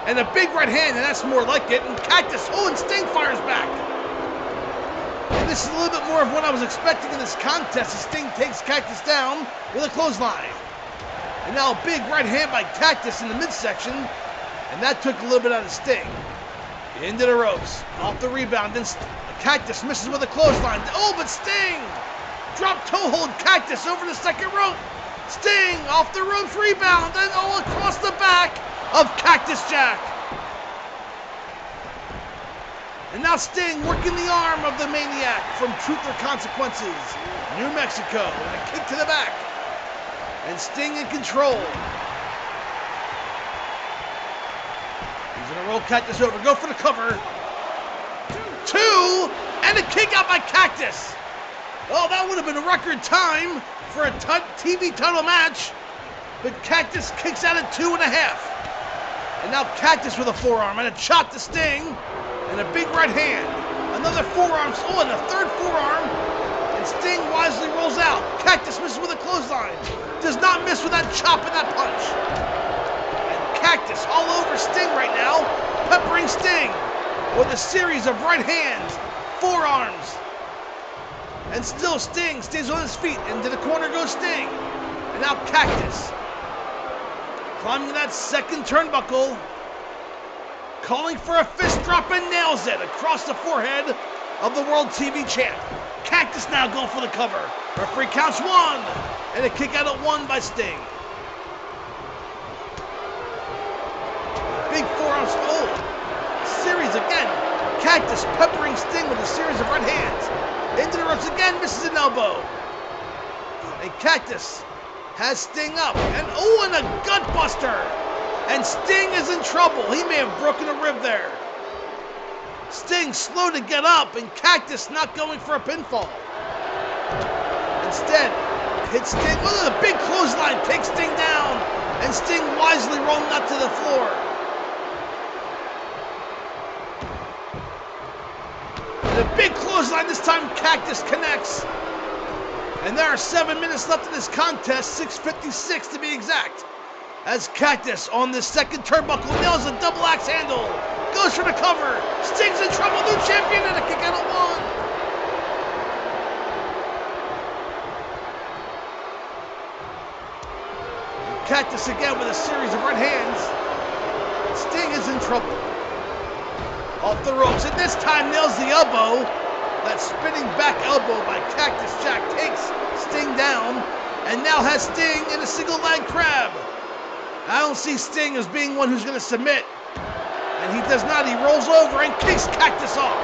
And a big right hand, and that's more like it. And Cactus, and Sting fires back. And this is a little bit more of what I was expecting in this contest, as Sting takes Cactus down with a clothesline. And now a big right hand by Cactus in the midsection, and that took a little bit out of Sting. Into the ropes, off the rebound, then Cactus misses with a clothesline. Oh, but Sting! Drop toe hold Cactus over the second rope. Sting off the ropes, rebound, and all across the back of Cactus Jack. And now Sting working the arm of the Maniac from Truth or Consequences, New Mexico, and a kick to the back. And Sting in control. He's gonna roll Cactus over, go for the cover. Two, and a kick out by Cactus. Oh, that would have been a record time for a TV title match, but Cactus kicks out at 2.5. And now Cactus with a forearm and a chop to Sting, and a big right hand. Another forearm, and a third forearm, and Sting wisely rolls out. Cactus misses with a clothesline, does not miss with that chop and that punch. And Cactus all over Sting right now, peppering Sting with a series of right hands, forearms. And still Sting stays on his feet, and to the corner goes Sting. And now Cactus climbing that second turnbuckle. calling for a fist drop and nails it across the forehead of the World TV Champ. Cactus now going for the cover. Referee counts 1, and a kick out at 1 by Sting. Big forearm, series again. Cactus peppering Sting with a series of right hands. Into the ropes again, misses an elbow. And Cactus has Sting up, and and a gut buster. And Sting is in trouble. He may have broken a rib there. Sting slow to get up, and Cactus not going for a pinfall. Instead, hits Sting. Oh, the big clothesline takes Sting down, and Sting wisely rolling up to the floor. And a big clothesline, this time Cactus connects. And there are 7 minutes left in this contest, 6:56 to be exact. As Cactus on this second turnbuckle nails a double axe handle. Goes for the cover. Sting's in trouble. New champion and a kick out at 1. Cactus again with a series of right hands. Sting is in trouble. Off the ropes, and this time nails the elbow. That spinning back elbow by Cactus Jack takes Sting down, and now has Sting in a single leg crab. I don't see Sting as being one who's going to submit. And he does not. He rolls over and kicks Cactus off.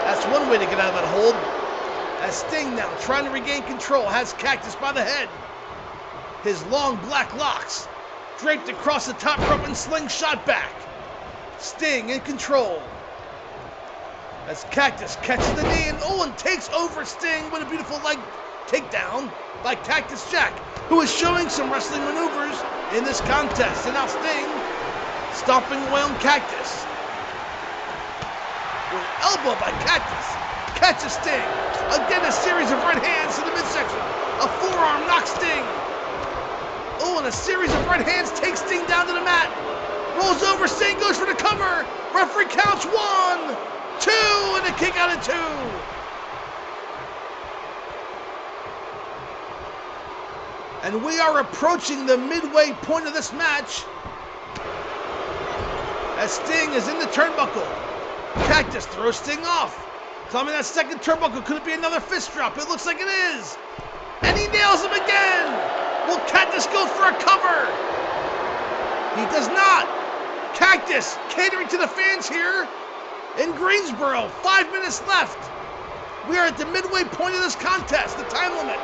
That's one way to get out of that hold. As Sting now, trying to regain control, has Cactus by the head. His long black locks draped across the top rope and slingshot back. Sting in control. As Cactus catches the knee, and Owen takes over Sting with a beautiful leg takedown by Cactus Jack, who is showing some wrestling maneuvers in this contest. And now Sting stomping away on Cactus. With an elbow by Cactus. Catches Sting. Again, a series of right hands to the midsection. A forearm knocks Sting. Oh, and a series of right hands takes Sting down to the mat. Rolls over, Sting goes for the cover. Referee counts 1, 2, and a kick out at 2. And we are approaching the midway point of this match. As Sting is in the turnbuckle. Cactus throws Sting off. Climbing that second turnbuckle. Could it be another fist drop? It looks like it is. And he nails him again. Will Cactus go for a cover? He does not. Cactus catering to the fans here in Greensboro. 5 minutes left. We are at the midway point of this contest, the time limit.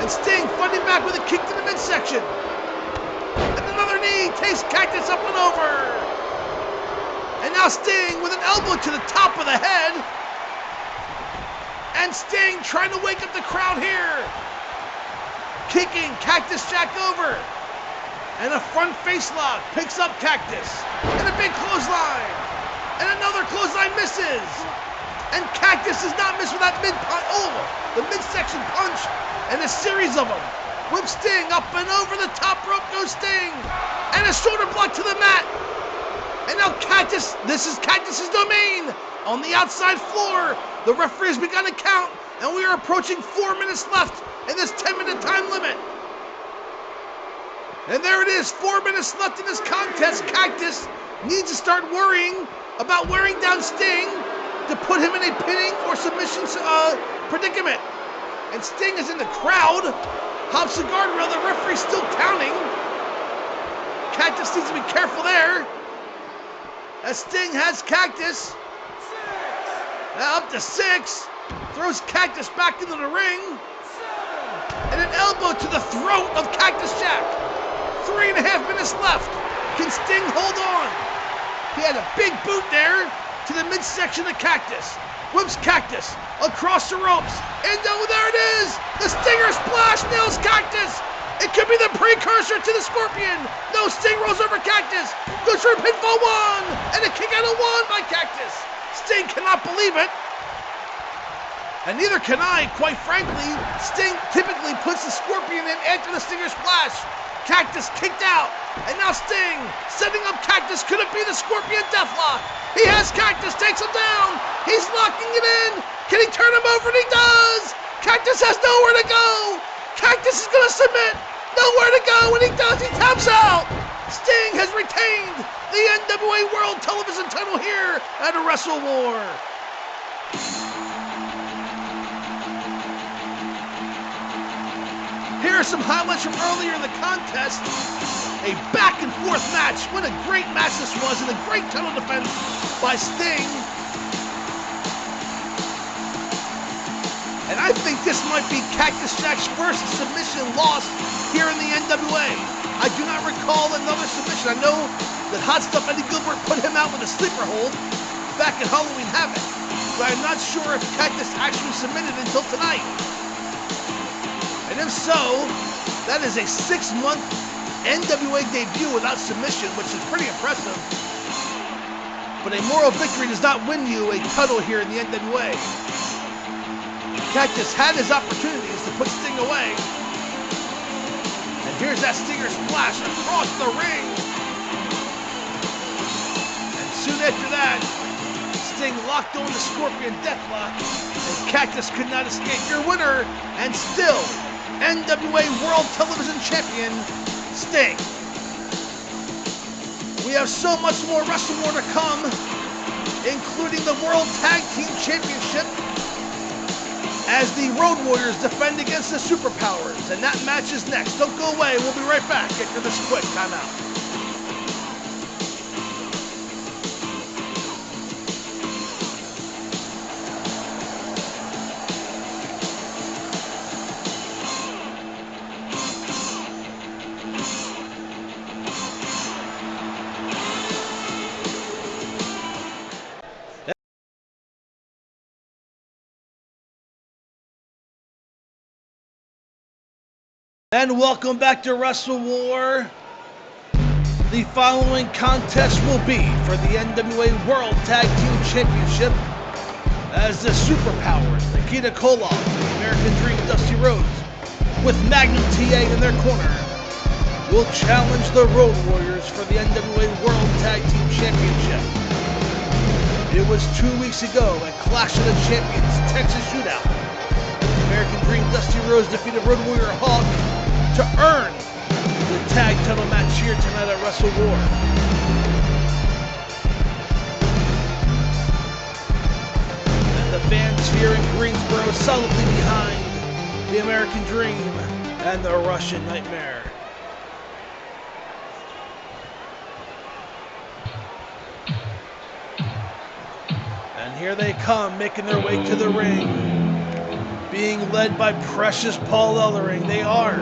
And Sting fighting back with a kick to the midsection. And another knee takes Cactus up and over. And now Sting with an elbow to the top of the head. And Sting trying to wake up the crowd here. Kicking Cactus Jack over. And a front face lock picks up Cactus. And a big clothesline. And another clothesline misses. And Cactus does not miss with that mid-punch. Oh, the midsection punch. And a series of them. Whip Sting up and over the top rope goes Sting. And a shoulder block to the mat. And now Cactus, this is Cactus's domain. On the outside floor, the referee has begun to count. And we are approaching 4 minutes left in this 10-minute time limit. And there it is, 4 minutes left in this contest. Cactus needs to start worrying about wearing down Sting to put him in a pinning or submission predicament. And Sting is in the crowd. Hops the guardrail, the referee's still counting. Cactus needs to be careful there. As Sting has Cactus. Now up to 6. Throws Cactus back into the ring. And an elbow to the throat of Cactus Jack. 3.5 minutes left. Can Sting hold on? He had a big boot there to the midsection of Cactus. Whips Cactus across the ropes. And there it is. The Stinger Splash nails Cactus. It could be the precursor to the Scorpion. No, Sting rolls over Cactus. Goes for a pinfall 1. And a kick out of 1 by Cactus. Sting cannot believe it. And neither can I, quite frankly. Sting typically puts the Scorpion in after the Stinger Splash. Cactus kicked out, and now Sting setting up Cactus. Could it be the Scorpion Deathlock? He has Cactus, takes him down. He's locking it in. Can he turn him over? And he does. Cactus has nowhere to go. Cactus is going to submit. Nowhere to go, and he does. He taps out. Sting has retained the NWA World Television title here at Wrestle War. Here are some highlights from earlier in the contest. A back and forth match. What a great match this was, and a great title defense by Sting. And I think this might be Cactus Jack's first submission loss here in the NWA. I do not recall another submission. I know that Hot Stuff Eddie Gilbert put him out with a sleeper hold back at Halloween Havoc, but I'm not sure if Cactus actually submitted until tonight. And if so, that is a 6-month NWA debut without submission, which is pretty impressive. But a moral victory does not win you a title here in the NWA. Cactus had his opportunities to put Sting away. And here's that Stinger splash across the ring. And soon after that, Sting locked on the Scorpion Deathlock, and Cactus could not escape. Your winner, and still NWA World Television Champion, Sting. We have so much more Wrestle War to come, including the World Tag Team Championship, as the Road Warriors defend against the Superpowers, and that match is next. Don't go away, we'll be right back after this quick timeout. And welcome back to Wrestle War. The following contest will be for the NWA World Tag Team Championship, as the Superpowers, Nikita Koloff and the American Dream Dusty Rhodes, with Magnum TA in their corner, will challenge the Road Warriors for the NWA World Tag Team Championship. It was 2 weeks ago at Clash of the Champions Texas Shootout. The American Dream Dusty Rhodes defeated Road Warrior Hawk to earn the tag title match here tonight at Wrestle War. And the fans here in Greensboro solidly behind the American Dream and the Russian Nightmare. And here they come, making their way to the ring, being led by Precious Paul Ellering. They are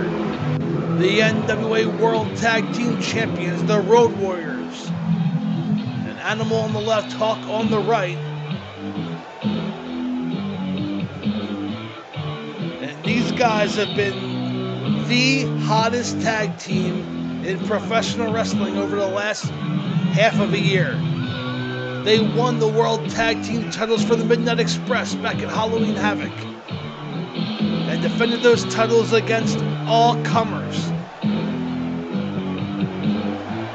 the NWA World Tag Team Champions, the Road Warriors. An Animal on the left, Hawk on the right. And these guys have been the hottest tag team in professional wrestling over the last half of a year. They won the World Tag Team titles for the Midnight Express back at Halloween Havoc, and defended those titles against all comers.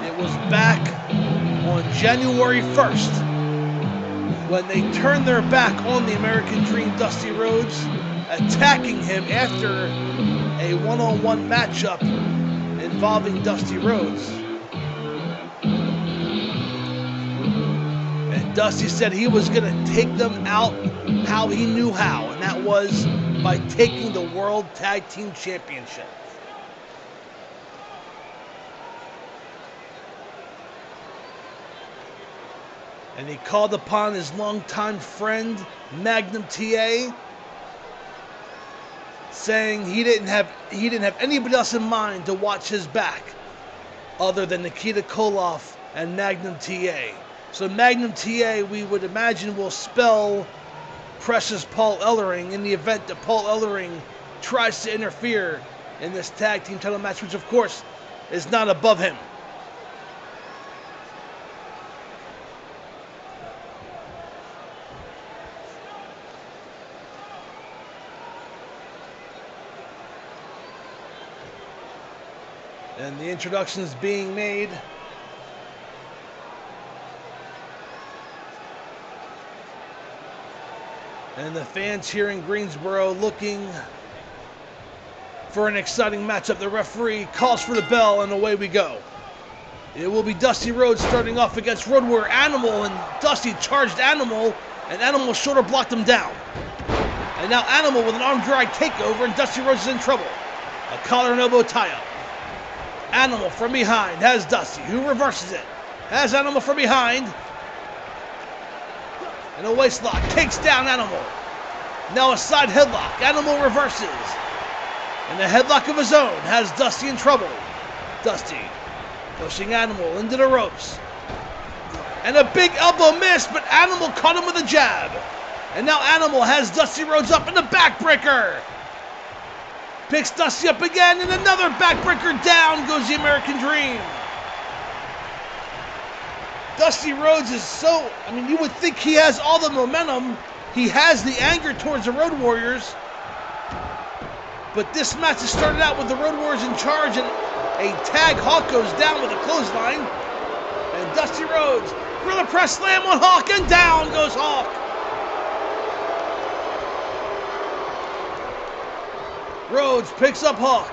It was back on January 1st when they turned their back on the American Dream Dusty Rhodes, attacking him after a one-on-one matchup involving Dusty Rhodes. And Dusty said he was going to take them out how he knew how, and that was by taking the World Tag Team Championship. And he called upon his longtime friend, Magnum TA, saying he didn't have anybody else in mind to watch his back other than Nikita Koloff and Magnum TA. So Magnum TA, we would imagine, will spell Precious Paul Ellering in the event that Paul Ellering tries to interfere in this tag team title match, which of course is not above him. And the introductions being made. And the fans here in Greensboro looking for an exciting matchup. The referee calls for the bell, and away we go. It will be Dusty Rhodes starting off against Road Warrior Animal, and Dusty charged Animal, and Animal shoulder blocked him down. And now Animal with an arm drag takeover, and Dusty Rhodes is in trouble. A collar and elbow tie-up. Animal from behind has Dusty, who reverses it. Has Animal from behind. And a waist lock takes down Animal. Now a side headlock. Animal reverses. And a headlock of his own has Dusty in trouble. Dusty pushing Animal into the ropes. And a big elbow miss, but Animal caught him with a jab. And now Animal has Dusty Rhodes up in the backbreaker. Picks Dusty up again, and another backbreaker. Down goes the American Dream. Dusty Rhodes is so, you would think he has all the momentum. He has the anger towards the Road Warriors. But this match has started out with the Road Warriors in charge, and a tag. Hawk goes down with a clothesline. And Dusty Rhodes, gorilla press slam on Hawk, and down goes Hawk. Rhodes picks up Hawk.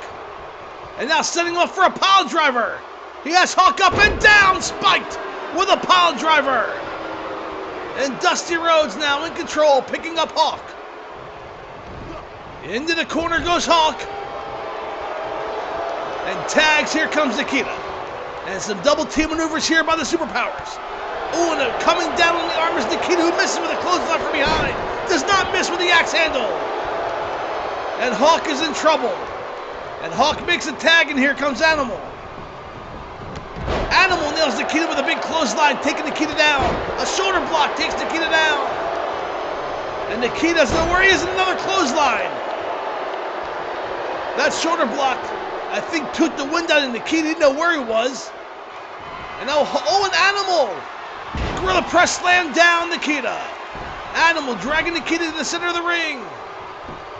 And now setting off for a pile driver. He has Hawk up and down, spiked with a pile driver. And Dusty Rhodes now in control, picking up Hawk. Into the corner goes Hawk. And tags, here comes Nikita. And some double team maneuvers here by the Superpowers. Oh, and coming down on the arm is Nikita, who misses with a clothesline from behind. Does not miss with the axe handle. And Hawk is in trouble. And Hawk makes a tag, and here comes Animal. Animal nails Nikita with a big clothesline, taking Nikita down. A shoulder block takes Nikita down. And Nikita doesn't know where he is in another clothesline. That shoulder block, I think, took the wind out of Nikita. He didn't know where he was. And now, an Animal. Gorilla press slam down Nikita. Animal dragging Nikita to the center of the ring.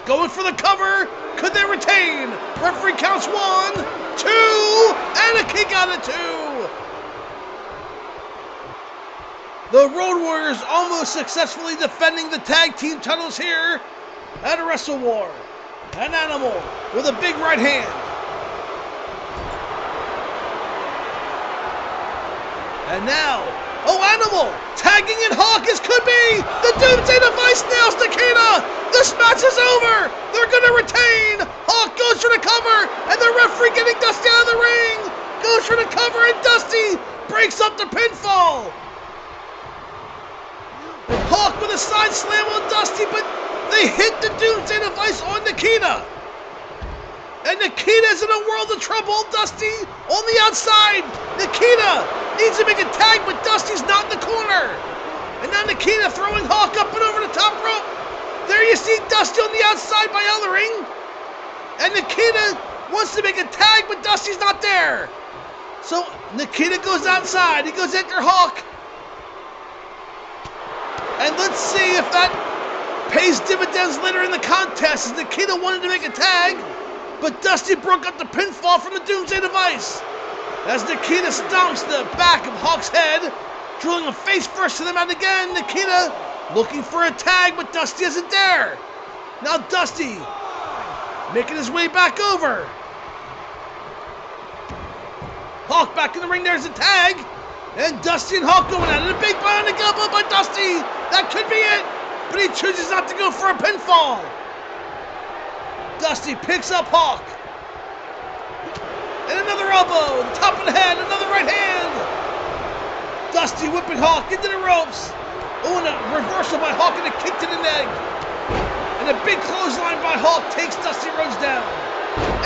Going for the cover. Could they retain? Referee counts 1, 2, and a kick out of 2. The Road Warriors almost successfully defending the tag team titles here at a Wrestle War. An Animal with a big right hand. And now, Animal tagging in Hawk as could be. The Doomsday Device nails Nikita. This match is over. They're going to retain. Hawk goes for the cover, and the referee getting Dusty out of the ring. Goes for the cover, and Dusty breaks up the pinfall. And Hawk with a side slam on Dusty, but they hit the Doomsday Device on Nikita. And Nikita's in a world of trouble. Dusty on the outside. Nikita needs to make a tag, but Dusty's not in the corner. And now Nikita throwing Hawk up and over the top rope. There you see Dusty on the outside by Ellering. And Nikita wants to make a tag, but Dusty's not there. So Nikita goes outside. He goes after Hawk. And let's see if that pays dividends later in the contest, as Nikita wanted to make a tag, but Dusty broke up the pinfall from the Doomsday Device. As Nikita stomps the back of Hawk's head, drilling him face first to the mat again. Nikita looking for a tag, but Dusty isn't there. Now Dusty making his way back over. Hawk back in the ring, there's a tag. And Dusty and Hawk going at it. A big bionic elbow by Dusty. That could be it, but he chooses not to go for a pinfall. Dusty picks up Hawk. And another elbow, top of the head, another right hand. Dusty whipping Hawk into the ropes. Oh, and a reversal by Hawk and a kick to the neck. And a big clothesline by Hawk takes Dusty Rhodes down.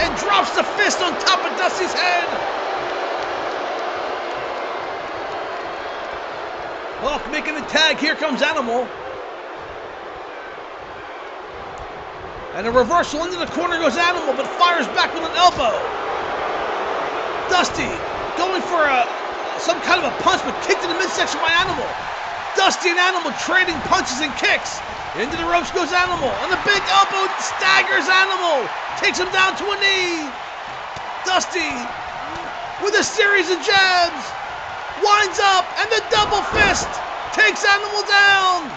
And drops the fist on top of Dusty's head. Hawk making the tag, here comes Animal. And a reversal into the corner goes Animal, but fires back with an elbow. Dusty going for some kind of a punch, but kicked in the midsection by Animal. Dusty and Animal trading punches and kicks. Into the ropes goes Animal, and the big elbow staggers Animal. Takes him down to a knee. Dusty with a series of jabs. Winds up, and the double fist takes Animal down.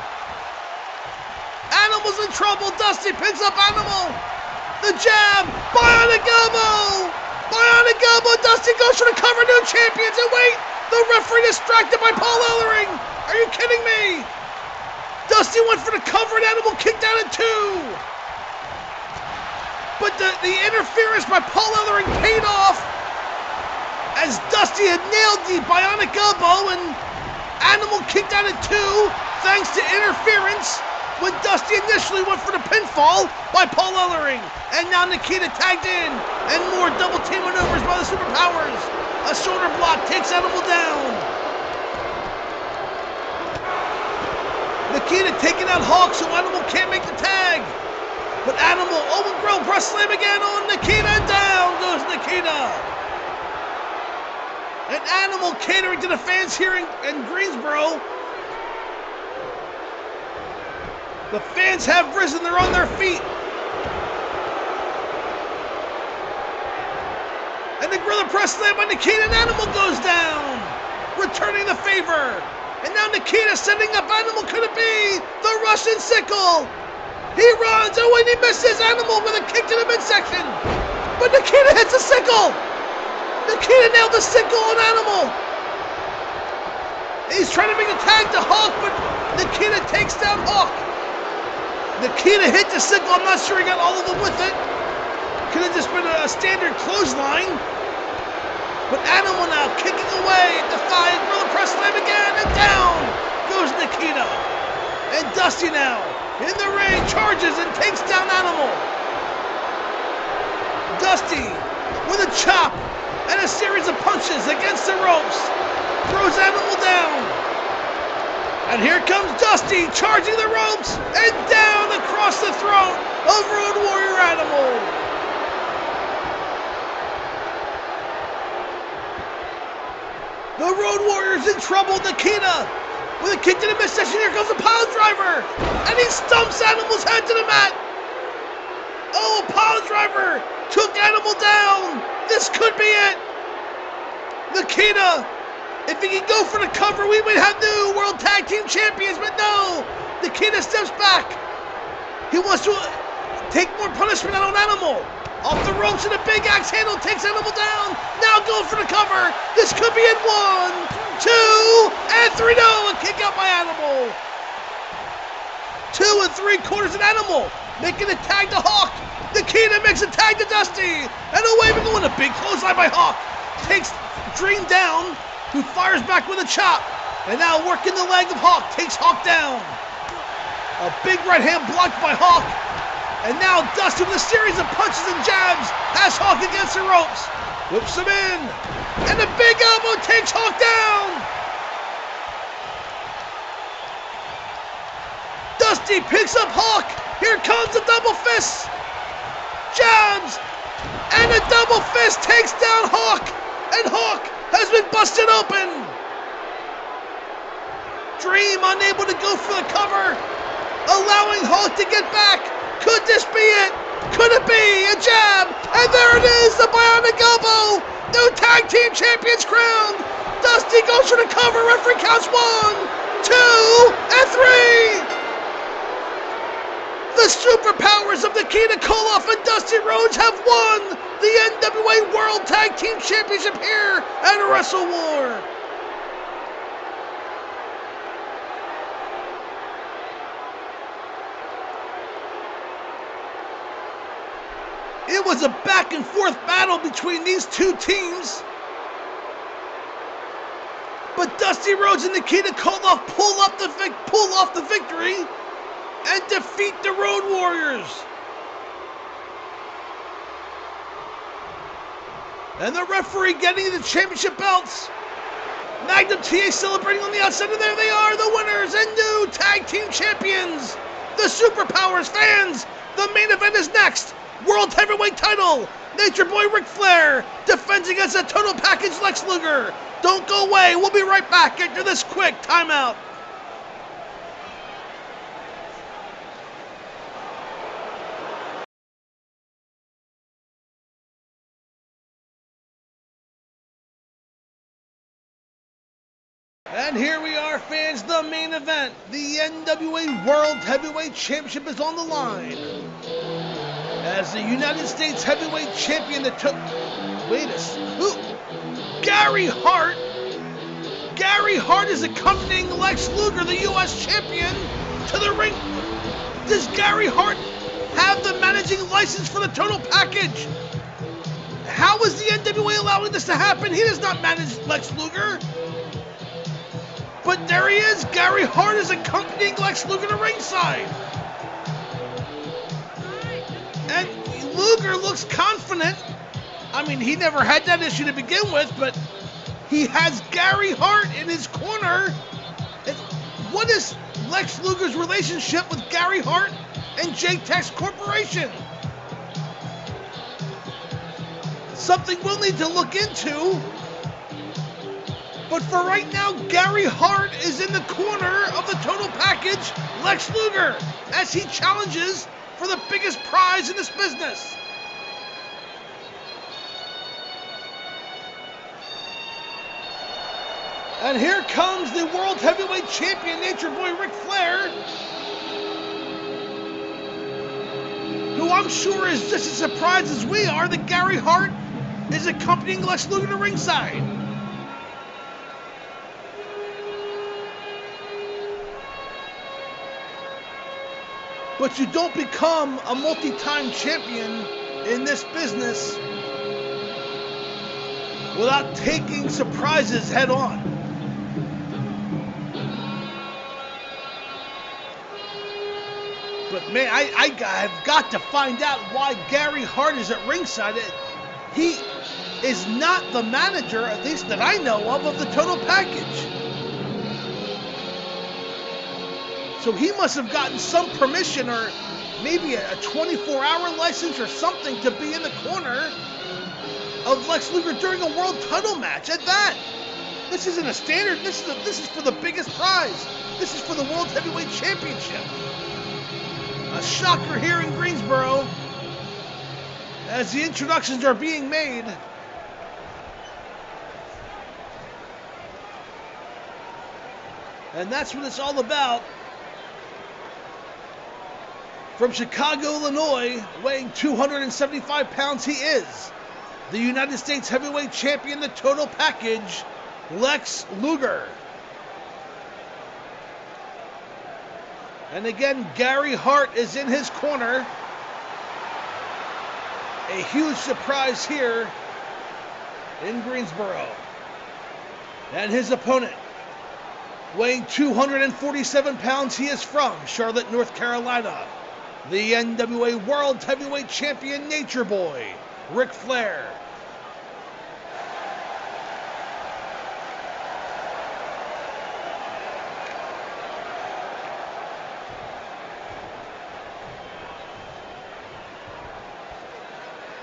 Animal's in trouble. Dusty picks up Animal. The jab, bionic elbow. Bionic elbow. Dusty goes for the cover. New champions. And wait, the referee distracted by Paul Ellering. Are you kidding me? Dusty went for the cover and Animal kicked out at 2. But the interference by Paul Ellering paid off as Dusty had nailed the Bionic elbow and Animal kicked out at 2 thanks to interference when Dusty initially went for the pinfall by Paul Ellering. And now Nikita tagged in and more double team maneuvers by the Superpowers. A shoulder block takes Animal down. Nikita taking out Hawk so Animal can't make the tag. But Animal, Owen Grill press slam again on Nikita, and down goes Nikita. And Animal catering to the fans here in Greensboro. The fans have risen, they're on their feet. And the Gorilla press slam by Nikita, and Animal goes down, returning the favor. And now Nikita setting up Animal, could it be the Russian sickle? He runs, oh, and he misses Animal with a kick to the midsection. But Nikita hits a sickle. Nikita nailed the sickle on Animal. He's trying to make a tag to Hawk, but Nikita takes down Hawk. Nikita hit the sickle. I'm not sure he got all of them with it. Could have just been a standard clothesline. But Animal now kicking away, defying Gorilla press slam again, and down goes Nikita. And Dusty now in the ring charges and takes down Animal. Dusty with a chop and a series of punches against the ropes throws Animal down. And here comes Dusty charging the ropes and down across the throat of Road Warrior Animal. The Road Warrior's in trouble. Nikita with a kick to the midsection. Here comes a pile driver. And he stumps Animal's head to the mat. Oh, a pile driver took Animal down. This could be it. Nikita, if he can go for the cover, we would have new World Tag Team Champions. But no, Nikita steps back. He wants to take more punishment out on Animal. Off the ropes and a big axe handle takes Animal down. Now going for the cover. This could be it. 1, 2, and 3. No, a kick out by Animal. 2 3/4 an Animal. Making a tag to Hawk. Nikita makes a tag to Dusty. And away we go in a big clothesline by Hawk. Takes Dream down, who fires back with a chop. And now working the leg of Hawk. Takes Hawk down. A big right hand blocked by Hawk. And now Dusty with a series of punches and jabs has Hawk against the ropes. Whips him in. And a big elbow takes Hawk down. Dusty picks up Hawk. Here comes a double fist. Jabs. And a double fist takes down Hawk. And Hawk has been busted open. Dream unable to go for the cover. Allowing Hawk to get back. Could this be it? Could it be a jab? And there it is, the Bionic elbow. New Tag Team Champions crowned. Dusty goes for the cover. Referee counts 1, 2, and 3. The superpowers of Nikita Koloff and Dusty Rhodes have won the NWA World Tag Team Championship here at Wrestle War. It was a back and forth battle between these two teams. But Dusty Rhodes and Nikita Koloff pull off the victory and defeat the Road Warriors. And the referee getting the championship belts. Magnum TA celebrating on the outside, and there they are, the winners and new tag team champions, the Superpowers. Fans, the main event is next. World Heavyweight title, Nature Boy Ric Flair defends against a total package Lex Luger. Don't go away, we'll be right back after this quick timeout. And here we are, fans, the main event. The NWA World Heavyweight Championship is on the line. as the United States Heavyweight Champion that took... Wait a second. Gary Hart. Gary Hart is accompanying Lex Luger, the U.S. Champion, to the ring. Does Gary Hart have the managing license for the total package? How is the NWA allowing this to happen? He does not manage Lex Luger. But there he is. Gary Hart is accompanying Lex Luger to ringside. And Luger looks confident. I mean, he never had that issue to begin with, but he has Gary Hart in his corner. And what is Lex Luger's relationship with Gary Hart and J-Tex Corporation? Something we'll need to look into. But for right now, Gary Hart is in the corner of the total package, Lex Luger, as he challenges for the biggest prize in this business. And here comes the World Heavyweight Champion, Nature Boy Ric Flair, who I'm sure is just as surprised as we are that Gary Hart is accompanying Lex Luger to ringside. But you don't become a multi-time champion in this business without taking surprises head on. But man, I've got to find out why Gary Hart is at ringside. He is not the manager, at least that I know of the total package. So he must have gotten some permission or maybe a 24-hour license or something to be in the corner of Lex Luger during a world title match at that. This isn't a standard. This is for the biggest prize. This is for the World Heavyweight Championship. A shocker here in Greensboro as the introductions are being made. And that's what it's all about. From Chicago, Illinois, weighing 275 pounds, he is the United States Heavyweight Champion, the total package, Lex Luger. And again, Gary Hart is in his corner. A huge surprise here in Greensboro. And his opponent, weighing 247 pounds, he is from Charlotte, North Carolina, the NWA World Heavyweight Champion, Nature Boy, Ric Flair.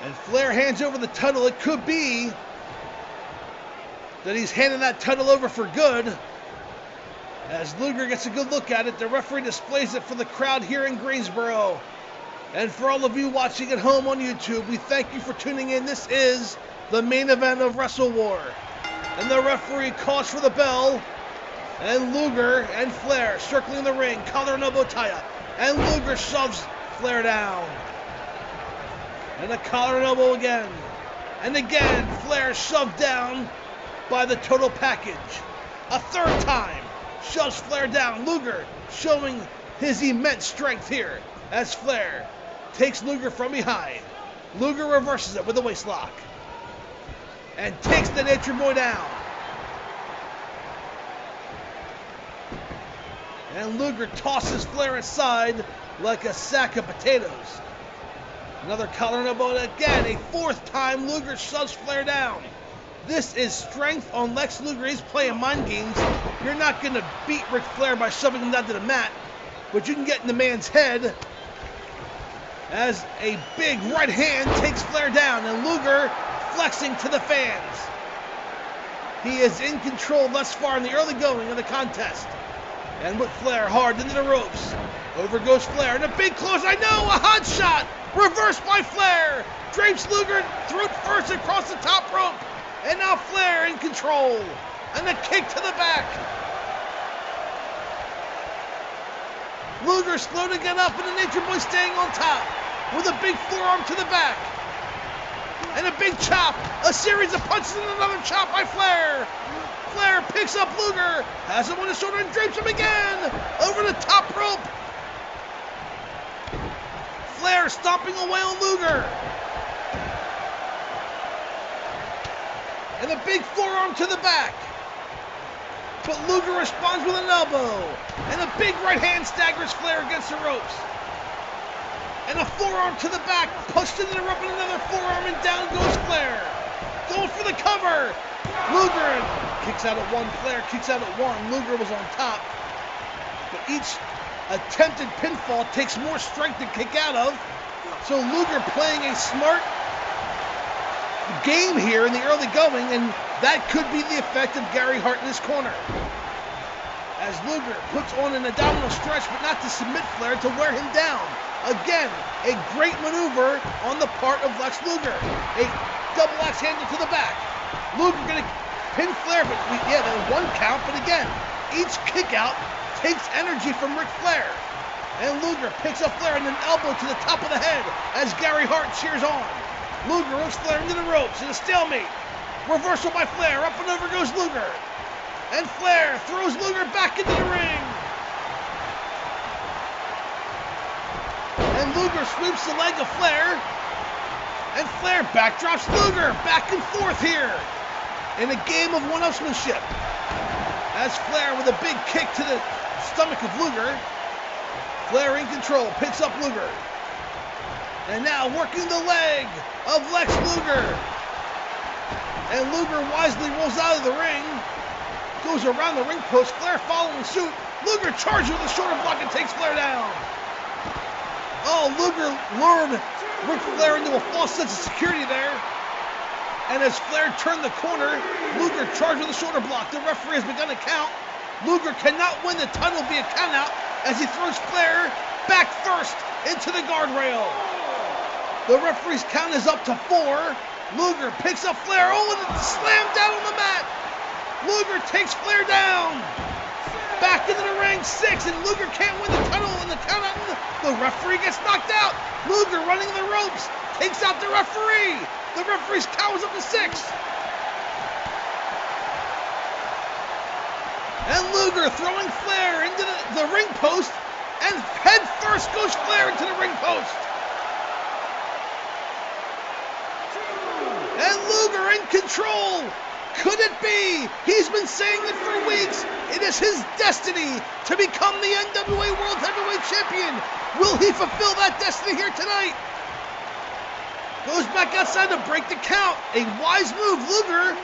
And Flair hands over the title. It could be that he's handing that title over for good. As Luger gets a good look at it, the referee displays it for the crowd here in Greensboro. And for all of you watching at home on YouTube, we thank you for tuning in. This is the main event of Wrestle War. And the referee calls for the bell. And Luger and Flair circling the ring, collar and elbow tie-up. And Luger shoves Flair down. And a collar and elbow again. And again, Flair shoved down by the total package. A third time, shoves Flair down. Luger showing his immense strength here as Flair takes Luger from behind. Luger reverses it with a waist lock. And takes the Nature Boy down. And Luger tosses Flair aside like a sack of potatoes. Another collar and elbow again. A fourth time, Luger shoves Flair down. This is strength on Lex Luger. He's playing mind games. You're not going to beat Ric Flair by shoving him down to the mat, but you can get in the man's head as a big right hand takes Flair down, and Luger flexing to the fans. He is in control thus far in the early going of the contest. And with Flair hard into the ropes. Over goes Flair, and a big close, I know, a hot shot! Reversed by Flair! Drapes Luger through first across the top rope. And now Flair in control. And a kick to the back. Luger slow to get up, and the Nature Boy staying on top. with a big forearm to the back. And a big chop. A series of punches and another chop by Flair. Flair picks up Luger, has him on his shoulder and drapes him again. Over the top rope. Flair stomping away on Luger. And a big forearm to the back. But Luger responds with an elbow. And a big right hand staggers Flair against the ropes. And a forearm to the back, pushed into the rope and another forearm, and down goes Flair. Going for the cover. Luger kicks out at one, Flair kicks out at one. Luger was on top. But each attempted pinfall takes more strength to kick out of. So Luger playing a smart game here in the early going, and that could be the effect of Gary Hart in his corner. As Luger puts on an abdominal stretch, but not to submit Flair, to wear him down. Again, a great maneuver on the part of Lex Luger. A double axe handle to the back. Luger gonna pin Flair, but that one count, but again, each kick out takes energy from Ric Flair. And Luger picks up Flair and an elbow to the top of the head as Gary Hart cheers on. Luger hooks Flair into the ropes in a stalemate. Reversal by Flair, up and over goes Luger. And Flair throws Luger back into the ring. And Luger sweeps the leg of Flair. And Flair backdrops Luger. Back and forth here in a game of one-upsmanship. As Flair with a big kick to the stomach of Luger. Flair in control, picks up Luger. And now working the leg of Lex Luger. And Luger wisely rolls out of the ring. Goes around the ring post. Flair following suit. Luger charges with a shoulder block and takes Flair down. Oh, Luger lured Ric Flair into a false sense of security there. And as Flair turned the corner, Luger charged with a shoulder block. The referee has begun to count. Luger cannot win the title via countout as he throws Flair back first into the guardrail. The referee's count is up to 4. Luger picks up Flair. Oh, and slammed down on the mat. Luger takes Flair down. Back into the ring, 6, and Luger can't win the title in the countout. The referee gets knocked out. Luger running the ropes, takes out the referee. The referee's count is up to 6. And Luger throwing Flair into the ring post, and head first goes Flair into the ring post. And Luger in control. Could it be? He's been saying it for weeks. It is his destiny to become the NWA World Heavyweight Champion. Will he fulfill that destiny here tonight? Goes back outside to break the count. A wise move. Luger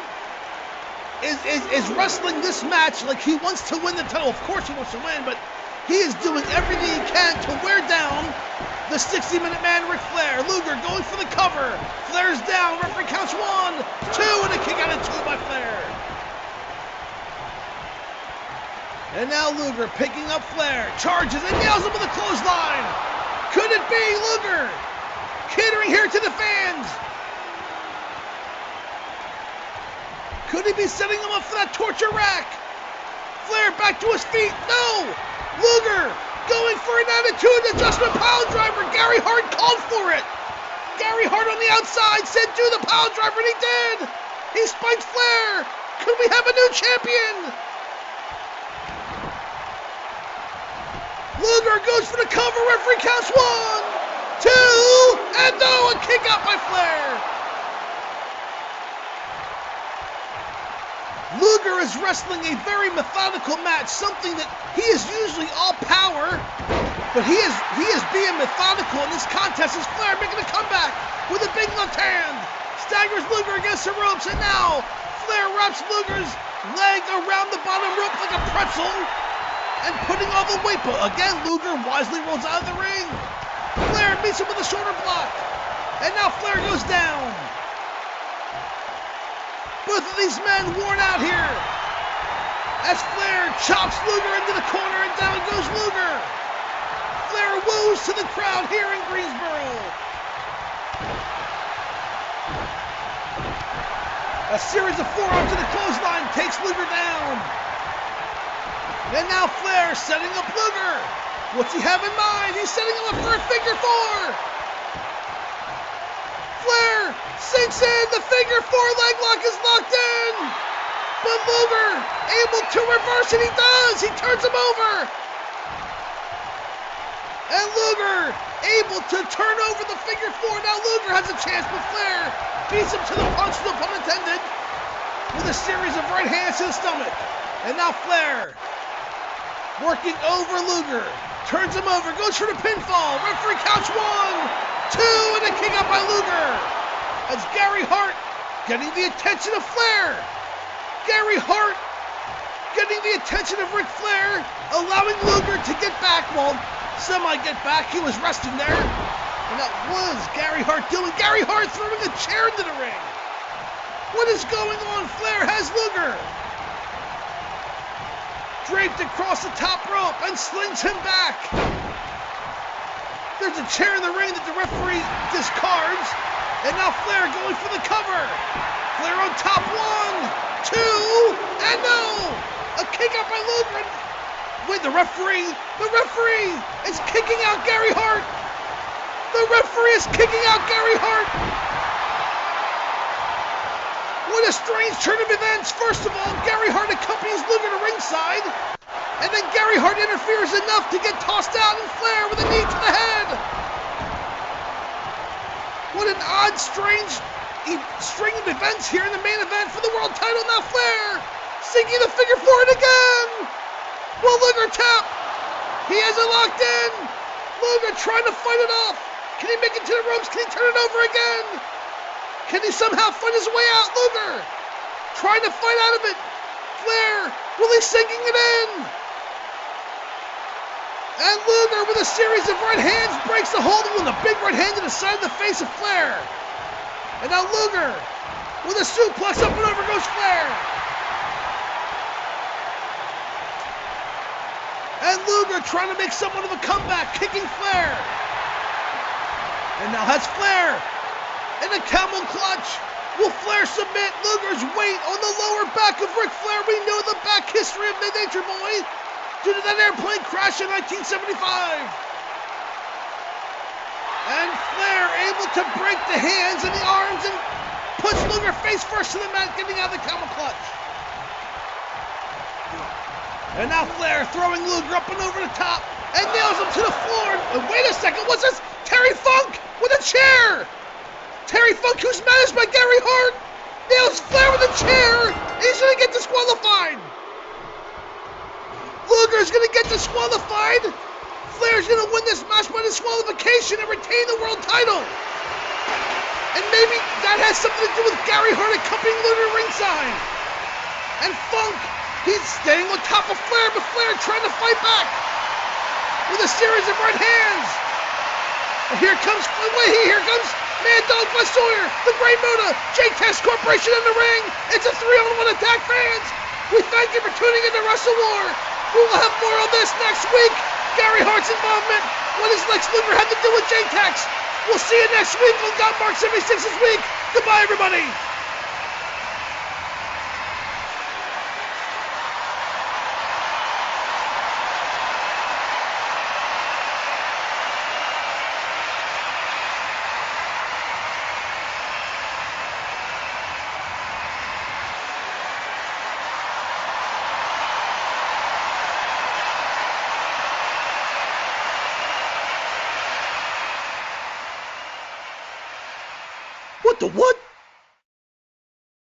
is wrestling this match like he wants to win the title. Of course he wants to win, but he is doing everything he can to wear down the 60-minute man, Ric Flair. Luger going for the cover. Flair's down. Referee counts 1, 2, and a kick out of 2 by Flair. And now Luger picking up Flair. Charges and nails him with a clothesline. Could it be Luger catering here to the fans? Could he be setting him up for that torture rack? Flair back to his feet. No! Luger going for an attitude adjustment pile driver. Gary Hart called for it. Gary Hart on the outside said do the pile driver, and he did. He spiked Flair. Could we have a new champion? Luger goes for the cover. Referee counts 1, 2, and no, a kick out by Flair. Luger is wrestling a very methodical match, something that he is usually all power, but he is being methodical in this contest as Flair making a comeback with a big left hand. Staggers Luger against the ropes, and now Flair wraps Luger's leg around the bottom rope like a pretzel and putting all the weight, but again, Luger wisely rolls out of the ring. Flair meets him with a shoulder block, and now Flair goes down. Both of these men worn out here as Flair chops Luger into the corner, and down goes Luger. Flair woos to the crowd here in Greensboro. A series of forearms to the clothesline takes Luger down. And now Flair setting up Luger. What's he have in mind? He's setting him up for a figure 4. Sinks in, the figure four leg lock is locked in. But Luger able to reverse it, he does. He turns him over. And Luger able to turn over the figure four. Now Luger has a chance, but Flair beats him to the punch, no pun intended, with a series of right hands to the stomach. And now Flair working over Luger. Turns him over, goes for the pinfall. Referee counts 1, 2, and a kick out by Luger. As Gary Hart getting the attention of Flair. Gary Hart getting the attention of Ric Flair, allowing Luger to get back. Well, semi-get back. He was resting there. And that was Gary Hart doing. Gary Hart throwing a chair into the ring. What is going on? Flair has Luger draped across the top rope and slings him back. There's a chair in the ring that the referee discards. And now Flair going for the cover. Flair on top, 1, 2, and no! A kick out by Luger. Wait, the referee is kicking out Gary Hart. The referee is kicking out Gary Hart. What a strange turn of events. First of all, Gary Hart accompanies Luger to ringside. And then Gary Hart interferes enough to get tossed out, and Flair with a knee to the head. What an odd, strange string of events here in the main event for the world title. Now Flair sinking the figure four in again. Will Luger tap? He has it locked in. Luger trying to fight it off. Can he make it to the ropes? Can he turn it over again? Can he somehow fight his way out? Luger trying to fight out of it. Flair really sinking it in. And Luger with a series of right hands breaks the hold with a big right hand to the side of the face of Flair. And now Luger with a suplex, up and over goes Flair. And Luger trying to make somewhat of a comeback, kicking Flair. And now has Flair in a camel clutch. Will Flair submit? Luger's weight on the lower back of Ric Flair. We know the back history of the Nature Boy due to that airplane crash in 1975. And Flair able to break the hands and the arms and puts Luger face first to the mat, getting out of the camel clutch. And now Flair throwing Luger up and over the top and nails him to the floor. And wait a second, what's this? Terry Funk with a chair. Terry Funk, who's managed by Gary Hart, nails Flair with a chair. And he's going to get disqualified. Luger's going to get disqualified. Flair's going to win this match by disqualification and retain the world title. And maybe that has something to do with Gary Hart accompanying Luger ringside. And Funk, he's staying on top of Flair, but Flair trying to fight back with a series of right hands. And here comes Mad Dog by Sawyer, the Great Muta, J-Test Corporation in the ring. It's a 3-on-1 attack, fans. We thank you for tuning in to Wrestle War. We will have more on this next week. Gary Hart's involvement. What does Lex Luger have to do with J-Tex? We'll see you next week on Gotmark76 this week. Goodbye, everybody. What the what?